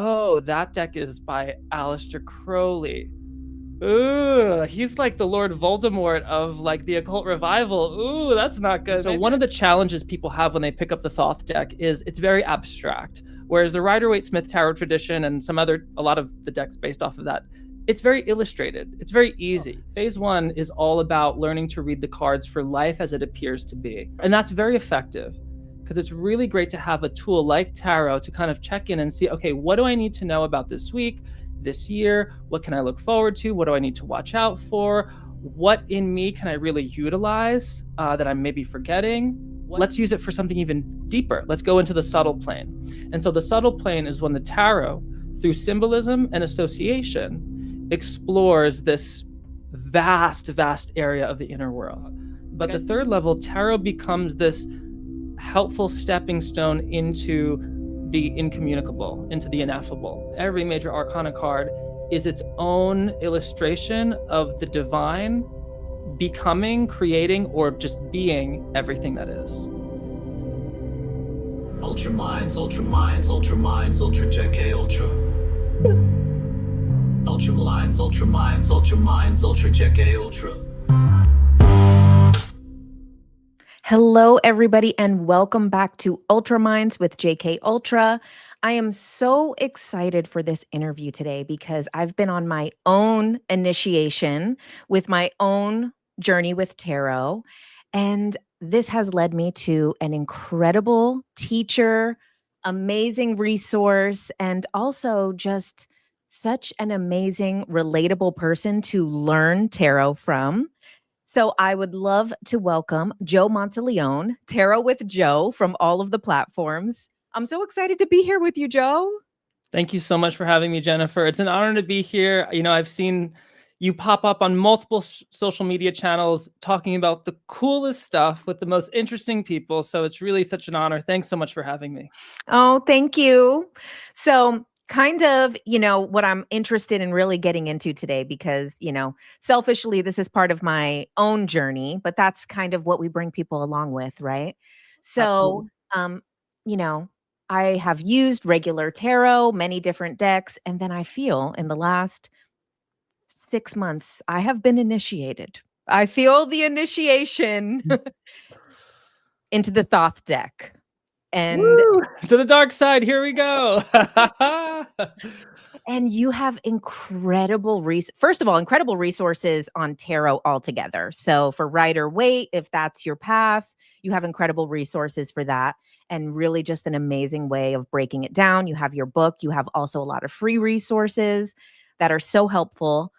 Oh, that deck is by Aleister Crowley. Ooh, he's like the Lord Voldemort of like the occult revival. Ooh, that's not good. So one of the challenges people have when they pick up the Thoth deck is it's very abstract. Whereas the Rider-Waite Smith tarot tradition and a lot of the decks based off of that, it's very illustrated. It's very easy. Phase 1 is all about learning to read the cards for life as it appears to be. And that's very effective because it's really great to have a tool like tarot to kind of check in and see, okay, what do I need to know about this week, this year? What can I look forward to? What do I need to watch out for? What in me can I really utilize that I'm maybe forgetting? Let's use it for something even deeper. Let's go into the subtle plane. And so the subtle plane is when the tarot, through symbolism and association, explores this vast area of the inner world. But the third level, tarot becomes this helpful stepping stone into the incommunicable, into the ineffable. Every major arcana card is its own illustration of the divine becoming, creating, or just being everything that is. Ultra minds, ultra minds, ultra minds, ultra JK, ultra. Ultra minds, ultra minds, ultra minds, ultra JK, ultra. Hello, everybody, and welcome back to Ultra Minds with JK Ultra. I am so excited for this interview today because I've been on my own initiation with my own journey with tarot, and this has led me to an incredible teacher, amazing resource, and also just such an amazing, relatable person to learn tarot from. So I would love to welcome Joe Monteleone, Tarot with Joe from all of the platforms. I'm so excited to be here with you, Joe. Thank you so much for having me, Jennifer. It's an honor to be here. You know, I've seen you pop up on multiple social media channels talking about the coolest stuff with the most interesting people. So it's really such an honor. Thanks so much for having me. Oh, thank you. So kind of, what I'm interested in really getting into today, because, selfishly, this is part of my own journey, but that's kind of what we bring people along with, right? So, I have used regular tarot, many different decks, and then I feel in the last 6 months, I have been initiated. I feel the initiation into the Thoth deck. And woo! To the dark side, here we go. And you have incredible resources on tarot altogether. So for Rider-Waite, if that's your path, you have incredible resources for that, and really just an amazing way of breaking it down. You have your book. You have also a lot of free resources that are so helpful,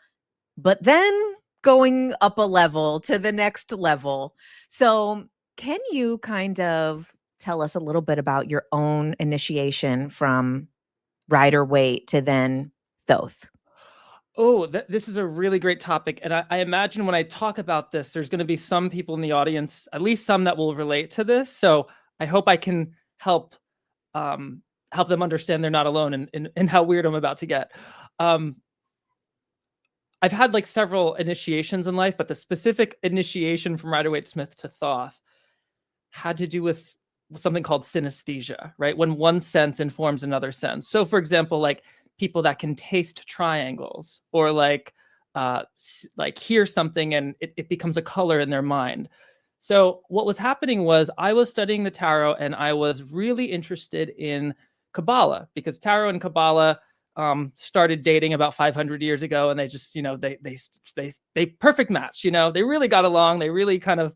but then going up a level to the next level. So can you kind of tell us a little bit about your own initiation from Rider-Waite to then Thoth? Oh, this is a really great topic. And I imagine when I talk about this, there's going to be some people in the audience, at least some that will relate to this. So I hope I can help them understand they're not alone in how weird I'm about to get. I've had like several initiations in life, but the specific initiation from Rider-Waite Smith to Thoth had to do with something called synesthesia, right? When one sense informs another sense. So for example, like people that can taste triangles or like hear something and it becomes a color in their mind. So what was happening was I was studying the tarot and I was really interested in Kabbalah, because tarot and Kabbalah started dating about 500 years ago, and they just, they perfect match, they really got along. They really kind of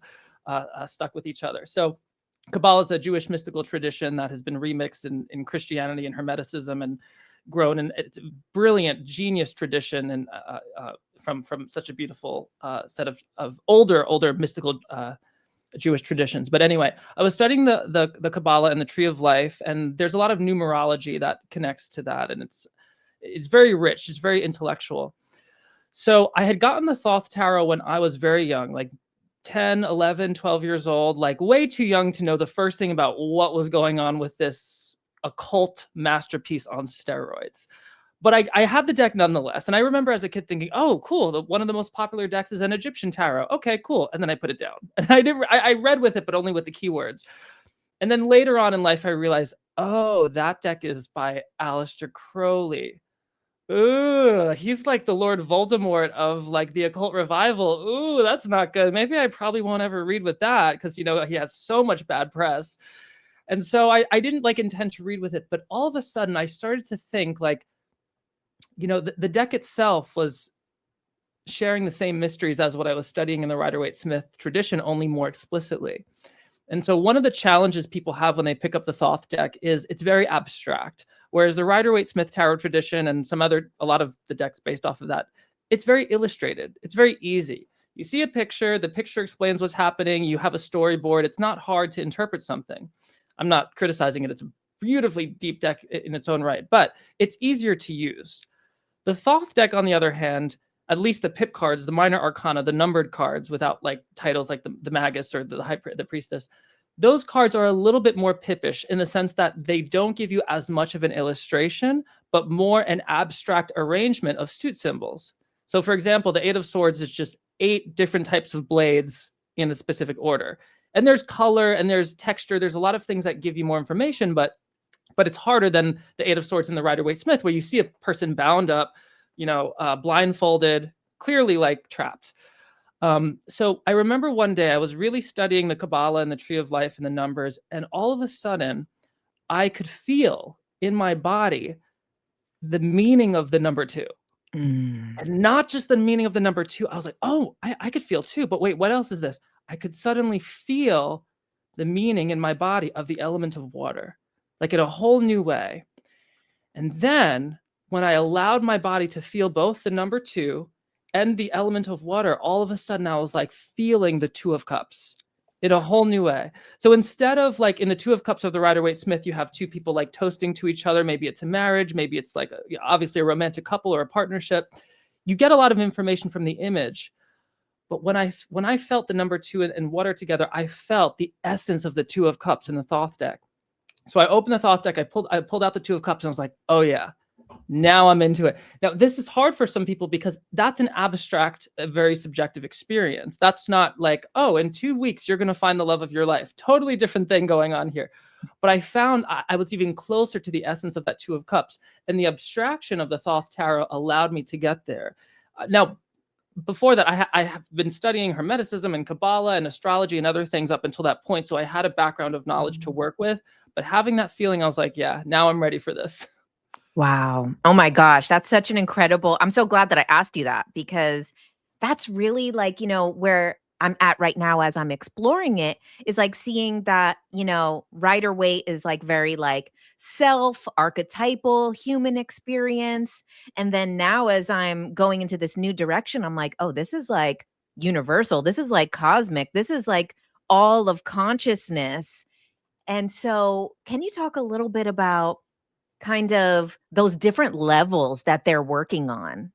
stuck with each other. So Kabbalah is a Jewish mystical tradition that has been remixed in Christianity and Hermeticism and grown, and it's a brilliant, genius tradition, and from such a beautiful set of older mystical Jewish traditions. But anyway, I was studying the Kabbalah and the Tree of Life, and there's a lot of numerology that connects to that, and it's very rich, it's very intellectual. So I had gotten the Thoth tarot when I was very young, like 10, 11, 12 years old, like way too young to know the first thing about what was going on with this occult masterpiece on steroids. But I had the deck nonetheless. And I remember as a kid thinking, oh, cool. One of the most popular decks is an Egyptian tarot. Okay, cool. And then I put it down. And I read with it, but only with the keywords. And then later on in life, I realized, Oh, that deck is by Aleister Crowley. Ooh, he's like the Lord Voldemort of like the occult revival. Ooh, that's not good. Maybe I probably won't ever read with that because, you know, he has so much bad press. And so I didn't like intend to read with it, but all of a sudden I started to think like, you know, the deck itself was sharing the same mysteries as what I was studying in the Rider-Waite Smith tradition, only more explicitly. And so one of the challenges people have when they pick up the Thoth deck is it's very abstract. Whereas the Rider-Waite Smith tarot tradition and a lot of the decks based off of that, it's very illustrated. It's very easy. You see a picture, the picture explains what's happening. You have a storyboard. It's not hard to interpret something. I'm not criticizing it. It's a beautifully deep deck in its own right, but it's easier to use. The Thoth deck, on the other hand, at least the pip cards, the minor arcana, the numbered cards without like titles like the Magus or the Priestess, those cards are a little bit more pippish in the sense that they don't give you as much of an illustration, but more an abstract arrangement of suit symbols. So for example, the 8 of Swords is just 8 different types of blades in a specific order. And there's color and there's texture. There's a lot of things that give you more information, but it's harder than the 8 of Swords in the Rider-Waite Smith, where you see a person bound up, you know, blindfolded, clearly like trapped. So I remember one day I was really studying the Kabbalah and the Tree of Life and the numbers, and all of a sudden I could feel in my body the meaning of the number 2. And not just the meaning of the number 2. I was like, oh, I could feel 2, but wait, what else is this? I could suddenly feel the meaning in my body of the element of water, like in a whole new way. And then when I allowed my body to feel both the number 2 and the element of water, all of a sudden I was like feeling the 2 of Cups in a whole new way. So instead of like in the 2 of Cups of the Rider-Waite Smith, you have 2 people like toasting to each other. Maybe it's a marriage. Maybe it's like obviously a romantic couple or a partnership. You get a lot of information from the image. But when I felt the number 2 and water together, I felt the essence of the 2 of Cups in the Thoth deck. So I opened the Thoth deck. I pulled out the 2 of Cups and I was like, oh yeah, now I'm into it. Now, this is hard for some people because that's an abstract, a very subjective experience. That's not like, oh, in 2 weeks, you're going to find the love of your life. Totally different thing going on here. But I found I was even closer to the essence of that 2 of Cups. And the abstraction of the Thoth Tarot allowed me to get there. Now, before that, I have been studying Hermeticism and Kabbalah and astrology and other things up until that point. So I had a background of knowledge to work with. But having that feeling, I was like, yeah, now I'm ready for this. Wow. Oh my gosh. That's such an incredible, I'm so glad that I asked you that, because that's really like, you know, where I'm at right now as I'm exploring it is like seeing that, you know, Rider-Waite is like very like self archetypal human experience. And then now as I'm going into this new direction, I'm like, oh, this is like universal. This is like cosmic. This is like all of consciousness. And so can you talk a little bit about kind of those different levels that they're working on?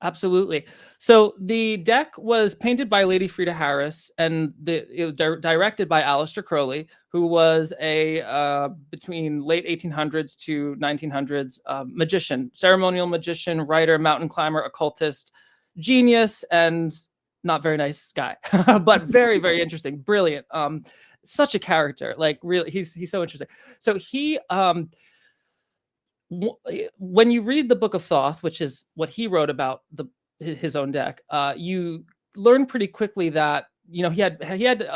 Absolutely. So the deck was painted by Lady Frida Harris, and it was directed by Aleister Crowley, who was a between late 1800s to 1900s magician, ceremonial magician, writer, mountain climber, occultist, genius, and not very nice guy, but very, very interesting, brilliant. Such a character, like really, he's so interesting. So he when you read the Book of Thoth, which is what he wrote about his own deck, you learn pretty quickly that, you know, he had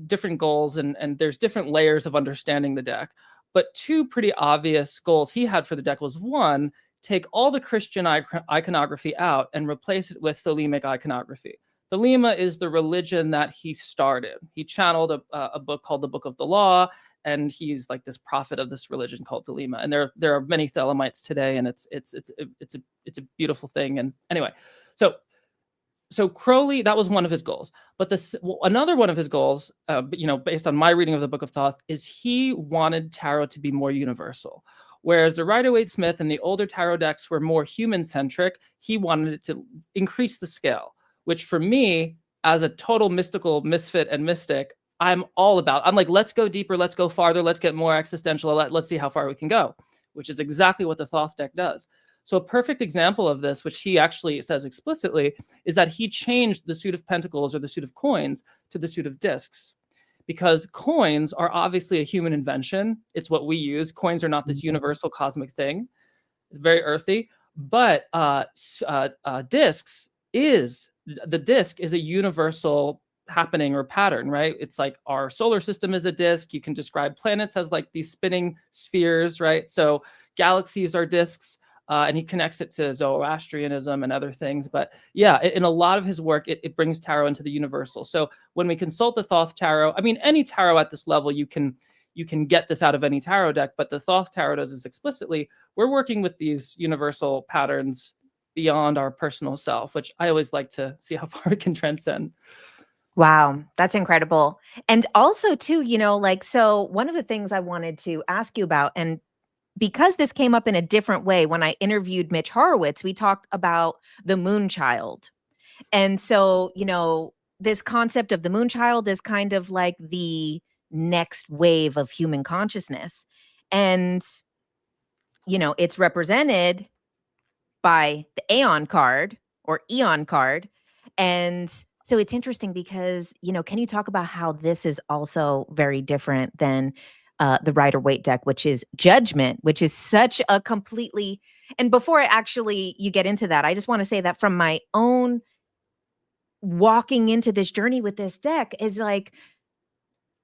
different goals, and there's different layers of understanding the deck. But 2 pretty obvious goals he had for the deck was, 1, take all the Christian iconography out and replace it with Thelemic iconography. Thelema is the religion that he started. He channeled a book called the Book of the Law, and he's like this prophet of this religion called Thelema. And there are many Thelemites today, and it's a beautiful thing. And anyway, so Crowley, that was one of his goals. But another one of his goals, you know, based on my reading of the Book of Thoth, is he wanted tarot to be more universal. Whereas the Rider-Waite Smith and the older tarot decks were more human-centric, he wanted it to increase the scale, which for me, as a total mystical misfit and mystic, I'm all about. I'm like, let's go deeper, let's go farther, let's get more existential, let's see how far we can go, which is exactly what the Thoth deck does. So a perfect example of this, which he actually says explicitly, is that he changed the suit of pentacles or the suit of coins to the suit of discs, because coins are obviously a human invention. It's what we use. Coins are not this universal cosmic thing. It's very earthy. But discs is, the disc is a universal happening or pattern, right? It's like our solar system is a disc. You can describe planets as like these spinning spheres, right? So galaxies are discs. And he connects it to Zoroastrianism and other things. But yeah, in a lot of his work, it brings tarot into the universal. So when we consult the Thoth tarot, I mean, any tarot at this level, you can get this out of any tarot deck, but the Thoth tarot does this explicitly. We're working with these universal patterns beyond our personal self, which I always like to see how far it can transcend. Wow, that's incredible. And also too, like, so one of the things I wanted to ask you about, and because this came up in a different way when I interviewed Mitch Horowitz, we talked about the Moonchild. And so, this concept of the Moonchild is kind of like the next wave of human consciousness. And, it's represented by the Aeon card or Aeon card. And so it's interesting because, can you talk about how this is also very different than the Rider-Waite deck, which is Judgment, which is such a completely, and before you get into that, I just want to say that from my own walking into this journey with this deck is like,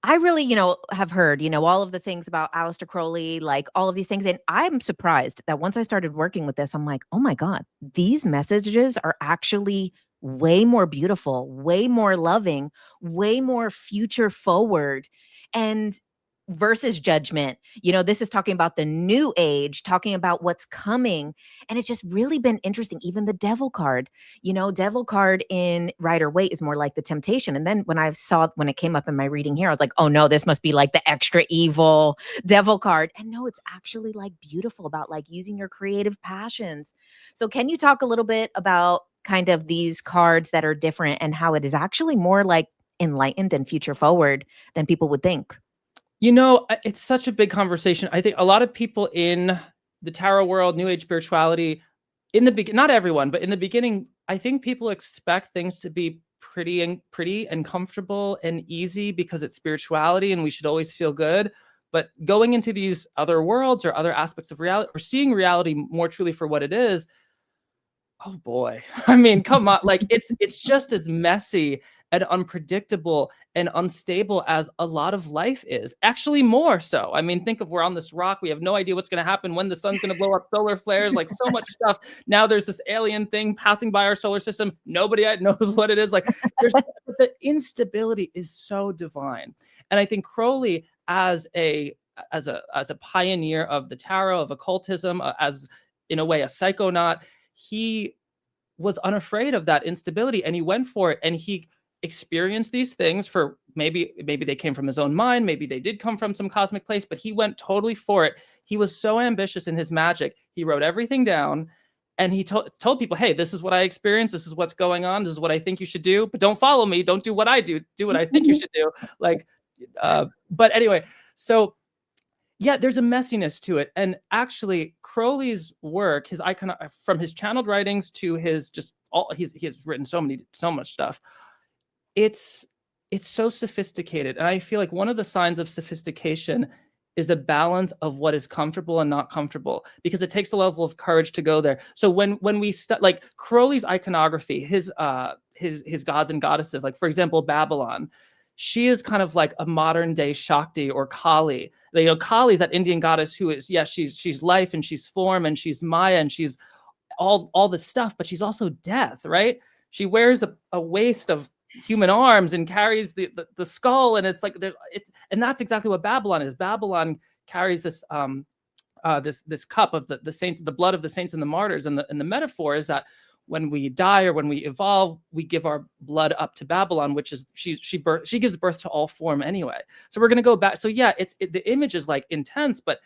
I really, have heard, all of the things about Aleister Crowley, like all of these things. And I'm surprised that once I started working with this, I'm like, oh my God, these messages are actually way more beautiful, way more loving, way more future forward. And versus Judgment, this is talking about the new age, talking about what's coming. And it's just really been interesting. Even the Devil card, Devil card in Rider-Waite is more like the Temptation. And then when it came up in my reading here, I was like, oh no, this must be like the extra evil Devil card. And no, it's actually like beautiful about like using your creative passions. So can you talk a little bit about kind of these cards that are different and how it is actually more like enlightened and future forward than people would think? It's such a big conversation. I think a lot of people in the tarot world, New Age spirituality, not everyone, but in the beginning, I think people expect things to be pretty and comfortable and easy because it's spirituality and we should always feel good. But going into these other worlds or other aspects of reality, or seeing reality more truly for what it is, oh boy. I mean, come on. Like it's just as messy and unpredictable and unstable as a lot of life is. Actually, more so. I mean, think of, we're on this rock. We have no idea what's going to happen, when the sun's going to blow up, solar flares, like so much stuff. Now there's this alien thing passing by our solar system. Nobody knows what it is. Like the instability is so divine. And I think Crowley as a pioneer of the tarot, of occultism, as in a way a psychonaut, he was unafraid of that instability and he went for it, and he experienced these things for maybe they came from his own mind, maybe they did come from some cosmic place, but he went totally for it. He was so ambitious in his magic. He wrote everything down and he told people, hey, this is what I experienced, this is what's going on, this is what I think you should do, but don't follow me, don't do what I do what I think you should do. Like but anyway, so yeah, there's a messiness to it. And actually, Crowley's work, his icon, from his channeled writings to his he has written so much stuff. It's so sophisticated. And I feel like one of the signs of sophistication is a balance of what is comfortable and not comfortable, because it takes a level of courage to go there. So when we like Crowley's iconography, his gods and goddesses, like for example, Babylon, she is kind of like a modern day Shakti or Kali. Kali is that Indian goddess who is, she's life and she's form and she's Maya and she's all this stuff, but she's also death, right? She wears a waist of human arms and carries the skull, and it's like and that's exactly what Babylon is. Babylon carries this this cup of the saints, the blood of the saints and the martyrs, and the metaphor is that when we die or when we evolve, we give our blood up to Babylon, which is she gives birth to all form anyway. So we're going to go back. So yeah, the image is like intense, but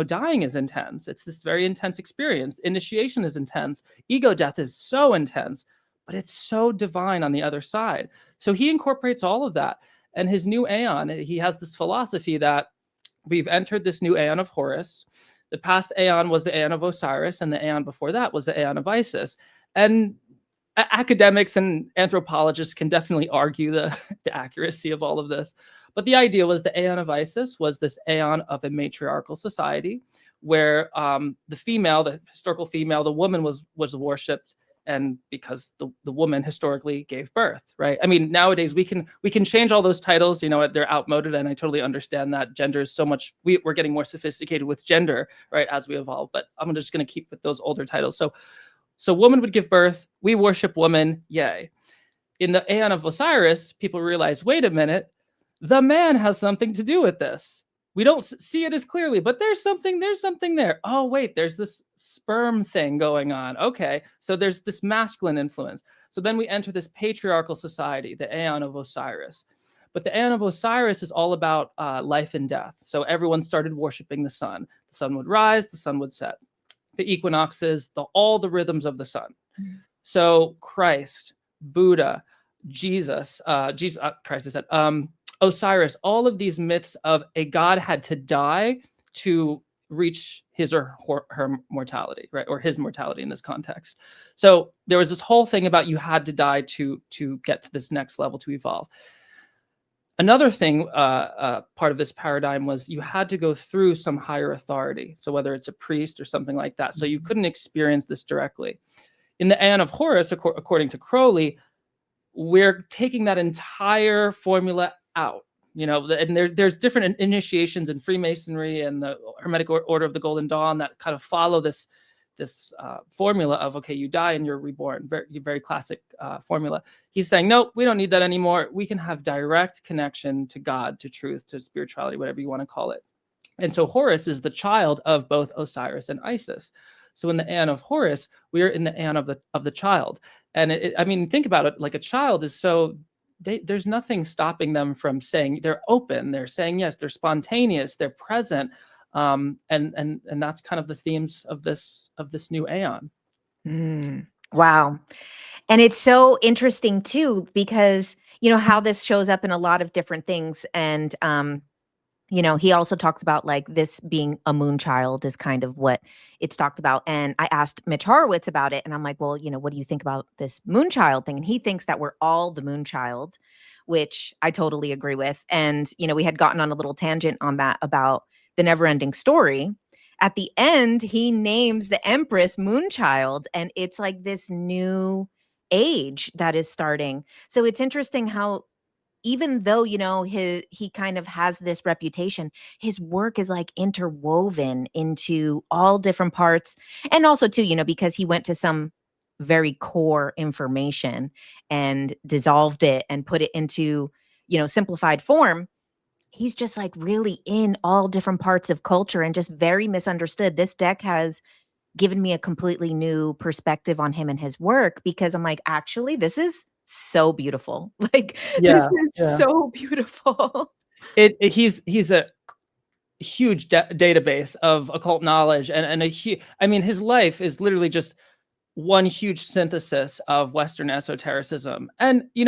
dying is intense. It's this very intense experience. Initiation is intense. Ego death is so intense, but it's so divine on the other side. So he incorporates all of that. And his new Aeon, he has this philosophy that we've entered this new Aeon of Horus. The past Aeon was the Aeon of Osiris, and the Aeon before that was the Aeon of Isis. And academics and anthropologists can definitely argue the accuracy of all of this. But the idea was the Aeon of Isis was this Aeon of a matriarchal society where the female, the historical female, the woman was worshipped, and because the woman historically gave birth, right? I mean, nowadays we can change all those titles, they're outmoded, and I totally understand that gender is so much, we're getting more sophisticated with gender, right, as we evolve, but I'm just going to keep with those older titles. So woman would give birth, we worship woman, yay. In the Aeon of Osiris, people realize, wait a minute, the man has something to do with this. We don't see it as clearly, but there's something there. Oh, wait, there's this sperm thing going on. Okay, so there's this masculine influence. So then we enter this patriarchal society, the Aeon of Osiris. But the Aeon of Osiris is all about life and death. So everyone started worshiping the sun. The sun would rise, the sun would set. The equinoxes, all the rhythms of the sun. Mm-hmm. So Christ, Buddha, Jesus, Christ, I said, Osiris, all of these myths of a god had to die to reach his or her mortality, right? Or his mortality in this context. So there was this whole thing about you had to die to get to this next level, to evolve. Another thing, part of this paradigm was you had to go through some higher authority. So whether it's a priest or something like that. So you couldn't experience this directly. In the Aeon of Horus, according to Crowley, we're taking that entire formula out, and there's different initiations in Freemasonry and the Hermetic Order of the Golden Dawn that kind of follow this formula of, okay, you die and you're reborn, very, very classic formula. He's saying, no, we don't need that anymore. We can have direct connection to God, to truth, to spirituality, whatever you want to call it. And so Horus is the child of both Osiris and Isis. So in the Aeon of Horus, we are in the Aeon of the child. And I mean, think about it, like a child is there's nothing stopping them from saying, they're open, they're saying yes, they're spontaneous, they're present. And that's kind of the themes of this new Aeon. Wow. And it's so interesting too, because, how this shows up in a lot of different things. And, he also talks about like this being a moonchild is kind of what it's talked about. And I asked Mitch Horowitz about it, and I'm like, well, what do you think about this moonchild thing? And he thinks that we're all the moonchild, which I totally agree with. And, we had gotten on a little tangent on that about the never-ending story. At the end, he names the Empress Moonchild, and it's like this new age that is starting. So it's interesting how, even though, he kind of has this reputation, his work is like interwoven into all different parts. And also too, because he went to some very core information and dissolved it and put it into, simplified form. He's just like really in all different parts of culture and just very misunderstood. This deck has given me a completely new perspective on him and his work, because I'm like, actually, this is so beautiful. Like, this is so beautiful. He's a huge database of occult knowledge, and his life is literally just one huge synthesis of Western esotericism. And he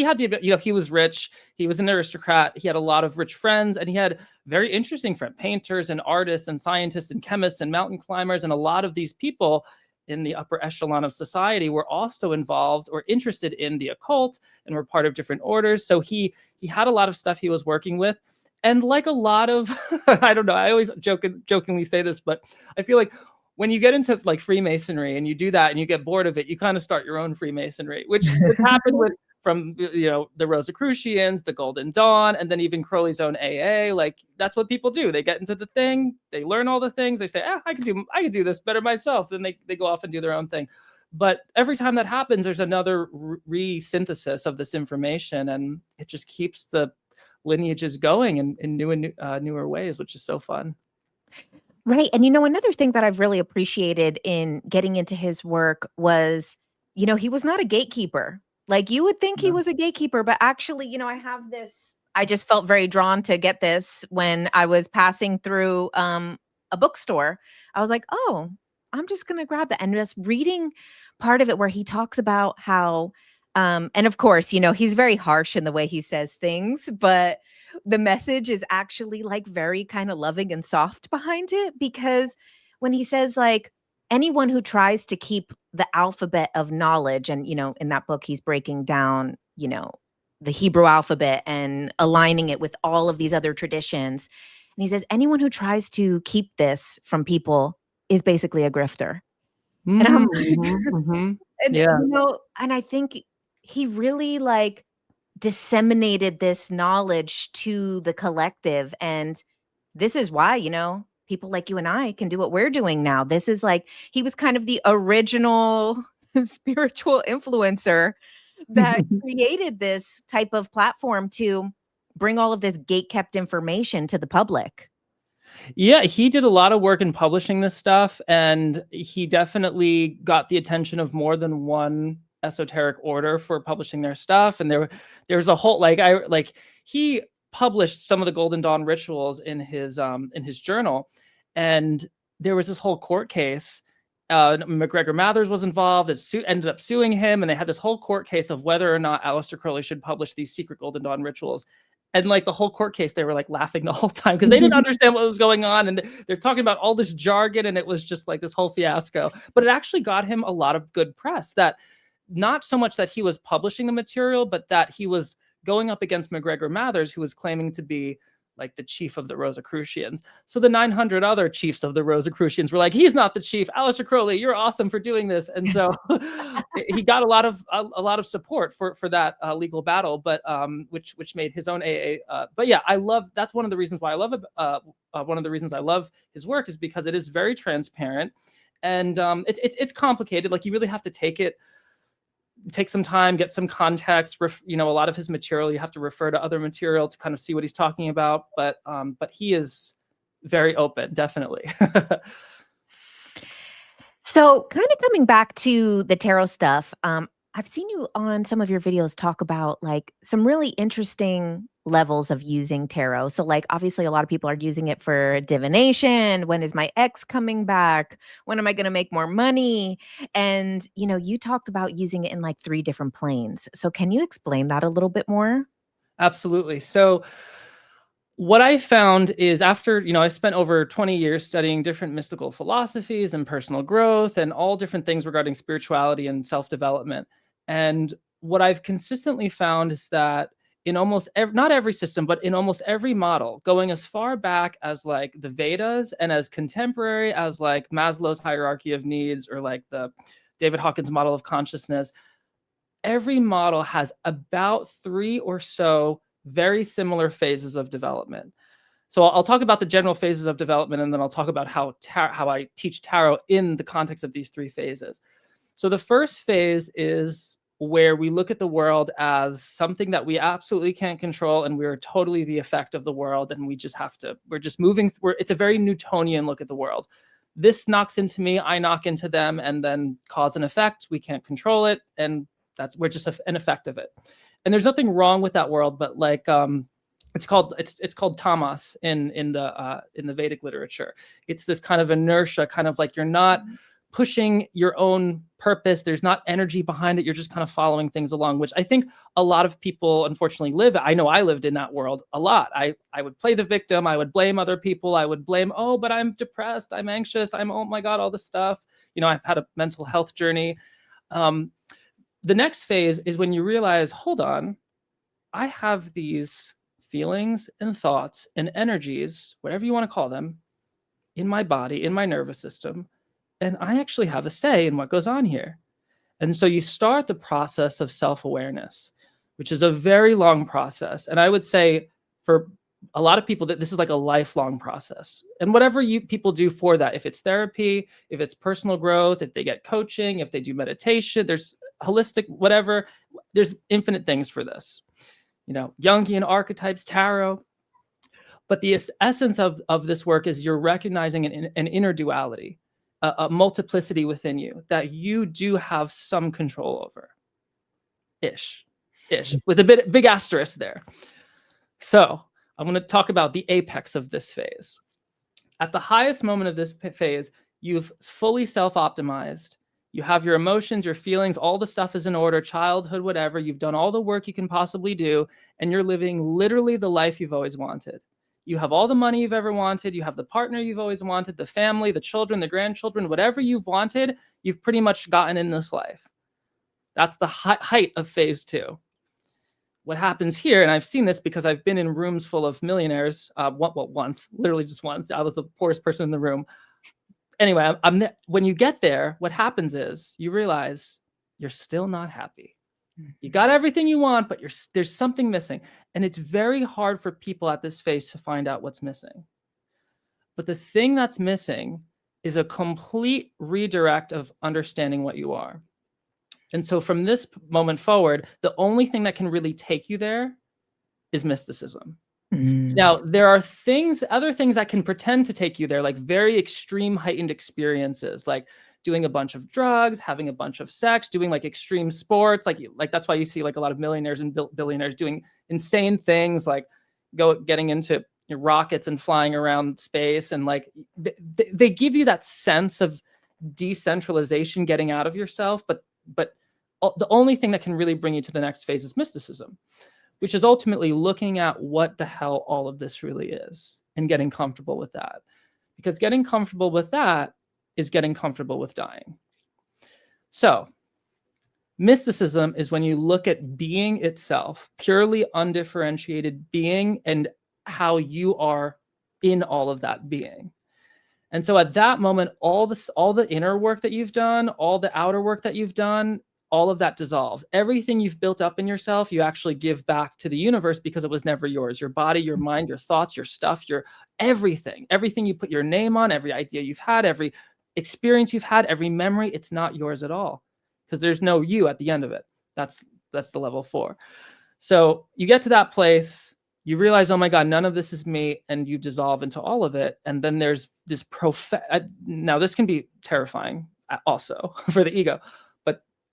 had he was rich, he was an aristocrat, he had a lot of rich friends, and he had very interesting friends, painters and artists and scientists and chemists and mountain climbers, and a lot of these people in the upper echelon of society were also involved or interested in the occult and were part of different orders. So he had a lot of stuff he was working with. And like a lot of, I don't know, I always jokingly say this, but I feel like when you get into like Freemasonry and you do that and you get bored of it, you kind of start your own Freemasonry, which has happened from the Rosicrucians, the Golden Dawn, and then even Crowley's own AA. Like, that's what people do. They get into the thing, they learn all the things, they say, I can do this better myself. Then they go off and do their own thing. But every time that happens, there's another re-synthesis of this information, and it just keeps the lineages going in new and newer ways, which is so fun. Right. And, another thing that I've really appreciated in getting into his work was, he was not a gatekeeper. Like, you would think he was a gatekeeper, but actually, I just felt very drawn to get this when I was passing through a bookstore. I was like, oh, I'm just going to grab that. And just reading part of it where he talks about how, and of course, he's very harsh in the way he says things, but the message is actually like very kind of loving and soft behind it, because when he says like, anyone who tries to keep the alphabet of knowledge, and, in that book, he's breaking down, the Hebrew alphabet and aligning it with all of these other traditions. And he says, anyone who tries to keep this from people is basically a grifter. And I'm and Yeah. and I think he really like disseminated this knowledge to the collective. And this is why, people like you and I can do what we're doing now. This is like, he was kind of the original spiritual influencer that created this type of platform to bring all of this gate-kept information to the public. Yeah, he did a lot of work in publishing this stuff, and he definitely got the attention of more than one esoteric order for publishing their stuff. And there's a whole he published some of the Golden Dawn rituals in his journal, and there was this whole court case. MacGregor Mathers was involved. It ended up suing him, and they had this whole court case of whether or not Aleister Crowley should publish these secret Golden Dawn rituals. And like the whole court case, they were like laughing the whole time because they didn't understand what was going on. And they're talking about all this jargon, and it was just like this whole fiasco. But it actually got him a lot of good press, that not so much that he was publishing the material, but that he was going up against MacGregor Mathers, who was claiming to be like the chief of the Rosicrucians. So the 900 other chiefs of the Rosicrucians were like, he's not the chief. Aleister Crowley, you're awesome for doing this. And so he got a lot of support for that legal battle, but which made his own AA. But yeah, that's one of the reasons why I love it. One of the reasons I love his work is because it is very transparent, and it's complicated. Like, you really have to take some time, get some context. A lot of his material, you have to refer to other material to kind of see what he's talking about. But he is very open, definitely. So kind of coming back to the tarot stuff, I've seen you on some of your videos talk about like some really interesting levels of using tarot. So like, obviously a lot of people are using it for divination. When is my ex coming back? When am I going to make more money? And, you talked about using it in like 3 different planes. So can you explain that a little bit more? Absolutely. So what I found is, after, I spent over 20 years studying different mystical philosophies and personal growth and all different things regarding spirituality and self-development. And what I've consistently found is that in almost not every system, but in almost every model, going as far back as like the Vedas and as contemporary as like Maslow's hierarchy of needs, or like the David Hawkins model of consciousness, every model has about 3 or so very similar phases of development. So I'll talk about the general phases of development, and then I'll talk about how I teach tarot in the context of these 3 phases. So the first phase is where we look at the world as something that we absolutely can't control, and we're totally the effect of the world, and we're just moving. It's a very Newtonian look at the world. This knocks into me, I knock into them, and then cause and effect. We can't control it, and we're just an effect of it. And there's nothing wrong with that world, but like it's called tamas in the Vedic literature. It's this kind of inertia, kind of like you're not pushing your own purpose. There's not energy behind it. You're just kind of following things along, which I think a lot of people unfortunately live. I know I lived in that world a lot. I would play the victim. I would blame other people. I would blame, oh, but I'm depressed. I'm anxious. Oh my God, all this stuff. I've had a mental health journey. The next phase is when you realize, hold on, I have these feelings and thoughts and energies, whatever you want to call them, in my body, in my nervous system, and I actually have a say in what goes on here. And so you start the process of self-awareness, which is a very long process. And I would say for a lot of people that this is like a lifelong process. And whatever people do for that, if it's therapy, if it's personal growth, if they get coaching, if they do meditation, there's holistic, whatever, there's infinite things for this. Jungian archetypes, tarot. But the essence of this work is you're recognizing an inner duality, a multiplicity within you that you do have some control over. Ish, with a big asterisk there. So I'm going to talk about the apex of this phase. At the highest moment of this phase, you've fully self-optimized. You have your emotions, your feelings, all the stuff is in order, childhood, whatever. You've done all the work you can possibly do, and you're living literally the life you've always wanted. You have all the money you've ever wanted. You have the partner you've always wanted, the family, the children, the grandchildren, whatever you've wanted, you've pretty much gotten in this life. That's the height of phase 2. what happens here, and I've seen this because I've been in rooms full of millionaires, once, literally just once. I was the poorest person in the room. Anyway, when you get there, what happens is you realize you're still not happy. You got everything you want, but there's something missing. And it's very hard for people at this phase to find out what's missing. But the thing that's missing is a complete redirect of understanding what you are. And so from this moment forward, the only thing that can really take you there is mysticism. Now, there are other things that can pretend to take you there, like very extreme heightened experiences, like doing a bunch of drugs, having a bunch of sex, doing like extreme sports. Like that's why you see like a lot of millionaires and billionaires doing insane things, like getting into rockets and flying around space. And like they give you that sense of decentralization, getting out of yourself. But the only thing that can really bring you to the next phase is mysticism, which is ultimately looking at what the hell all of this really is and getting comfortable with that. Because getting comfortable with that is getting comfortable with dying. So mysticism is when you look at being itself, purely undifferentiated being, and how you are in all of that being. And so at that moment, all the inner work that you've done, all the outer work that you've done, all of that dissolves. Everything you've built up in yourself, you actually give back to the universe because it was never yours. Your body, your mind, your thoughts, your stuff, your everything you put your name on, every idea you've had, every experience you've had, every memory, it's not yours at all because there's no you at the end of it. That's the level 4. So you get to that place, you realize, oh my God, none of this is me, and you dissolve into all of it. And then there's this now this can be terrifying also for the ego.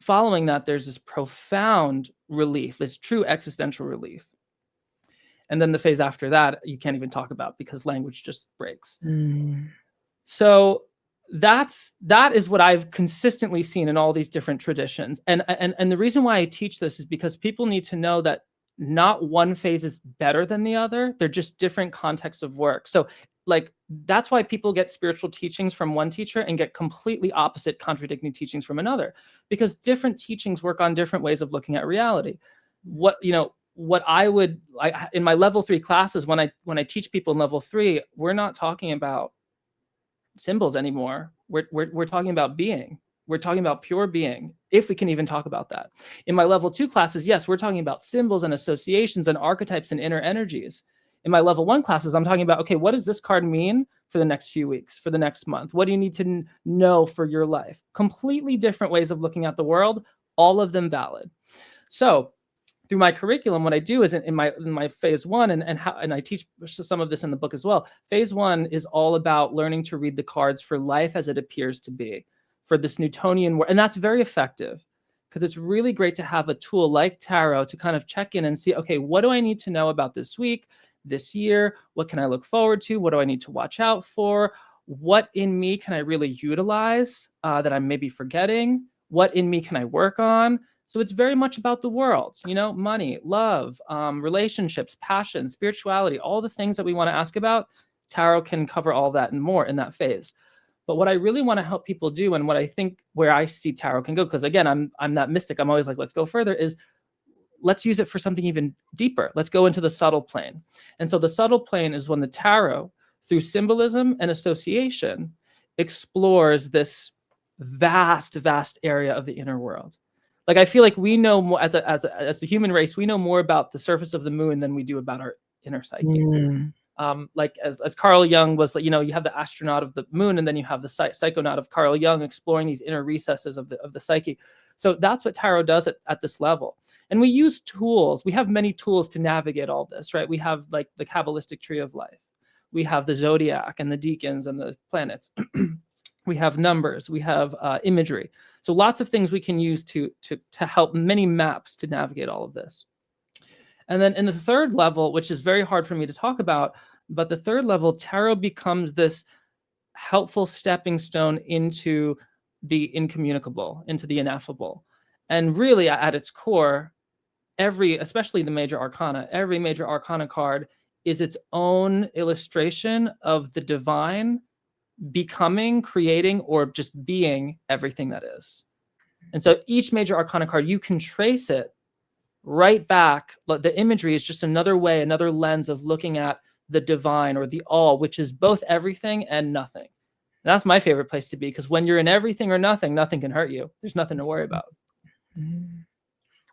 Following that, there's this profound relief, this true existential relief. And then the phase after that, you can't even talk about because language just breaks. So that is what I've consistently seen in all these different traditions. And the reason why I teach this is because people need to know that not one phase is better than the other. They're just different contexts of work. So like, that's why people get spiritual teachings from one teacher and get completely opposite contradicting teachings from another, because different teachings work on different ways of looking at reality. What I would in my level 3 classes, when I teach people in level 3, we're not talking about symbols anymore. We're talking about being. We're talking about pure being, if we can even talk about that. In my level 2 classes, yes, we're talking about symbols and associations and archetypes and inner energies. In my level 1 classes, I'm talking about, okay, what does this card mean for the next few weeks, for the next month? What do you need to know for your life? Completely different ways of looking at the world, all of them valid. So through my curriculum, what I do is in my phase 1, and I teach some of this in the book as well. Phase 1 is all about learning to read the cards for life as it appears to be, for this Newtonian world. And that's very effective because it's really great to have a tool like tarot to kind of check in and see, okay, what do I need to know about this week, this year? What can I look forward to? What do I need to watch out for? What in me can I really utilize that I'm maybe forgetting? What in me can I work on? So it's very much about the world, money, love, relationships, passion, spirituality, all the things that we want to ask about. Tarot can cover all that and more in that phase. But what I really want to help people do, and what I think where I see tarot can go, because again, I'm that mystic, I'm always like, let's go further, is let's use it for something even deeper. Let's go into the subtle plane. And so the subtle plane is when the tarot, through symbolism and association, explores this vast, vast area of the inner world. Like, I feel like we know more as the human race, we know more about the surface of the moon than we do about our inner psyche. Like as Carl Jung was, you have the astronaut of the moon, and then you have the psychonaut of Carl Jung exploring these inner recesses of the psyche. So that's what tarot does at this level. And we use tools. We have many tools to navigate all this, right? We have like the Kabbalistic tree of life. We have the zodiac and the deacons and the planets. We have numbers. We have imagery. So lots of things we can use to help, many maps to navigate all of this. And then in the third level, which is very hard for me to talk about, but the third level, tarot becomes this helpful stepping stone into the incommunicable, into the ineffable. And really at its core, especially the major arcana, every major arcana card is its own illustration of the divine becoming, creating, or just being everything that is. And so each major arcana card, you can trace it right back. The imagery is just another way, another lens of looking at the divine or the all, which is both everything and nothing. And that's my favorite place to be, because when you're in everything or nothing, nothing can hurt you. There's nothing to worry about.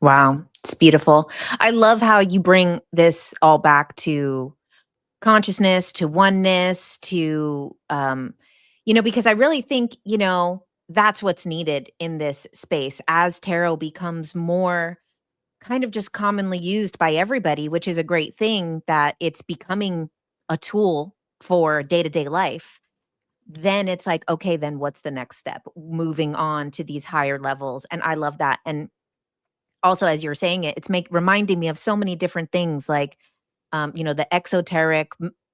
Wow, it's beautiful. I love how you bring this all back to consciousness, to oneness, to because I really think, that's what's needed in this space as tarot becomes more kind of just commonly used by everybody, which is a great thing that it's becoming a tool for day-to-day life. Then it's like, okay, then what's the next step? Moving on to these higher levels. And I love that. And also, as you're saying it, it's reminding me of so many different things, like the exoteric,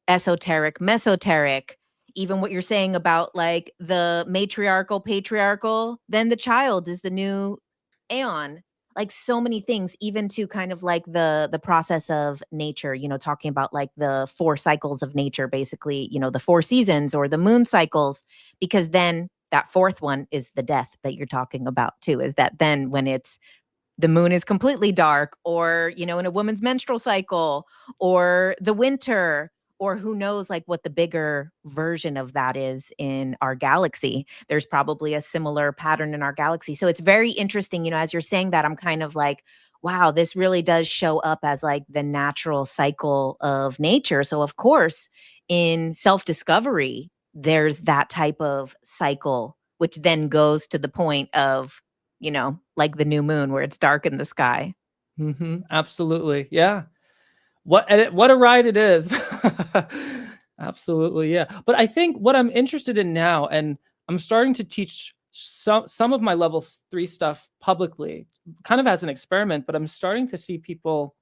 esoteric, mesoteric, even what you're saying about like the matriarchal, patriarchal, then the child is the new Aeon, like so many things, even to kind of like the process of nature, talking about like the 4 cycles of nature, basically, the 4 seasons or the moon cycles, because then that 4th one is the death that you're talking about too, is that then when the moon is completely dark, or, in a woman's menstrual cycle, or the winter, or who knows, like what the bigger version of that is in our galaxy. There's probably a similar pattern in our galaxy. So it's very interesting, as you're saying that, I'm kind of like, wow, this really does show up as like the natural cycle of nature. So of course, in self-discovery, there's that type of cycle, which then goes to the point of, like the new moon where it's dark in the sky. Absolutely. Yeah. What a ride it is. Absolutely. Yeah. But I think what I'm interested in now, and I'm starting to teach some of my level 3 stuff publicly, kind of as an experiment, but I'm starting to see people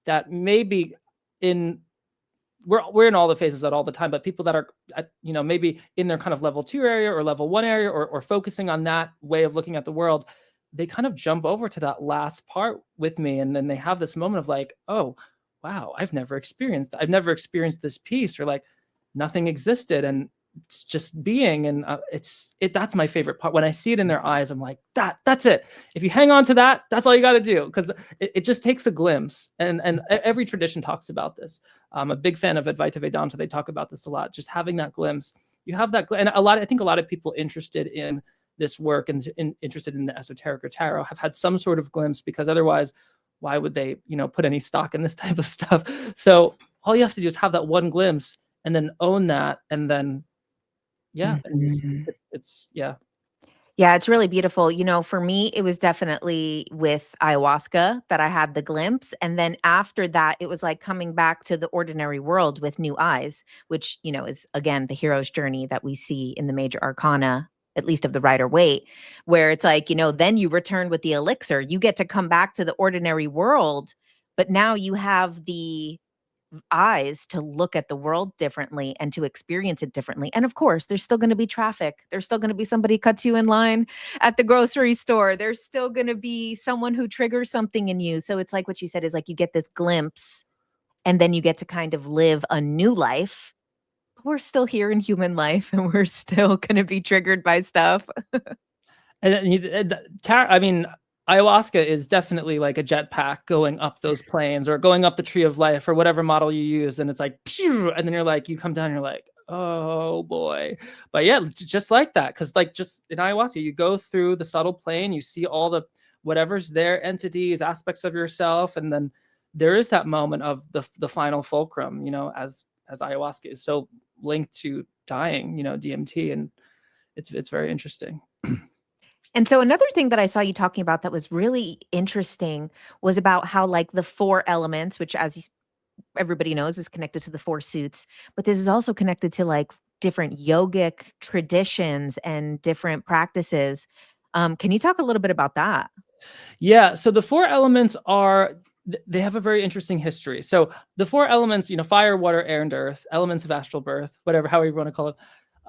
that maybe we're in all the phases at all the time, but people that are maybe in their kind of level 2 area or level 1 area, or focusing on that way of looking at the world, they kind of jump over to that last part with me, and then they have this moment of like, oh wow, I've never experienced this piece, or like nothing existed and it's just being. And that's my favorite part. When I see it in their eyes, I'm like, that's it. If you hang on to that, that's all you got to do, because it just takes a glimpse. And every tradition talks about this. I'm a big fan of Advaita Vedanta. They talk about this a lot, just having that glimpse. You have that, and I think a lot of people interested in this work and interested in the esoteric or tarot have had some sort of glimpse, because otherwise, why would they, put any stock in this type of stuff? So all you have to do is have that one glimpse and then own that. And then, yeah, it's yeah. Yeah, it's really beautiful. For me, it was definitely with ayahuasca that I had the glimpse. And then after that, it was like coming back to the ordinary world with new eyes, which, is again, the hero's journey that we see in the major arcana, at least of the Rider-Waite, where it's like, then you return with the elixir. You get to come back to the ordinary world, but now you have the eyes to look at the world differently and to experience it differently. And of course, there's still going to be traffic. There's still going to be somebody cuts you in line at the grocery store. There's still going to be someone who triggers something in you. So it's like what you said, is like you get this glimpse and then you get to kind of live a new life. We're still here in human life and we're still going to be triggered by stuff. I mean, ayahuasca is definitely like a jetpack going up those planes, or going up the tree of life, or whatever model you use. And it's like, phew, and then you're like, you come down, and you're like, oh boy. But yeah, just like that. Cause like just in ayahuasca, you go through the subtle plane, you see all the whatever's there, entities, aspects of yourself. And then there is that moment of the final fulcrum, as ayahuasca is so linked to dying, DMT. And it's very interesting. And so another thing that I saw you talking about that was really interesting was about how like the 4 elements, which as everybody knows is connected to the 4 suits, but this is also connected to like different yogic traditions and different practices. Can you talk a little bit about that? Yeah. So the 4 elements they have a very interesting history. So the 4 elements, fire, water, air, and earth, elements of astral birth, however you want to call it.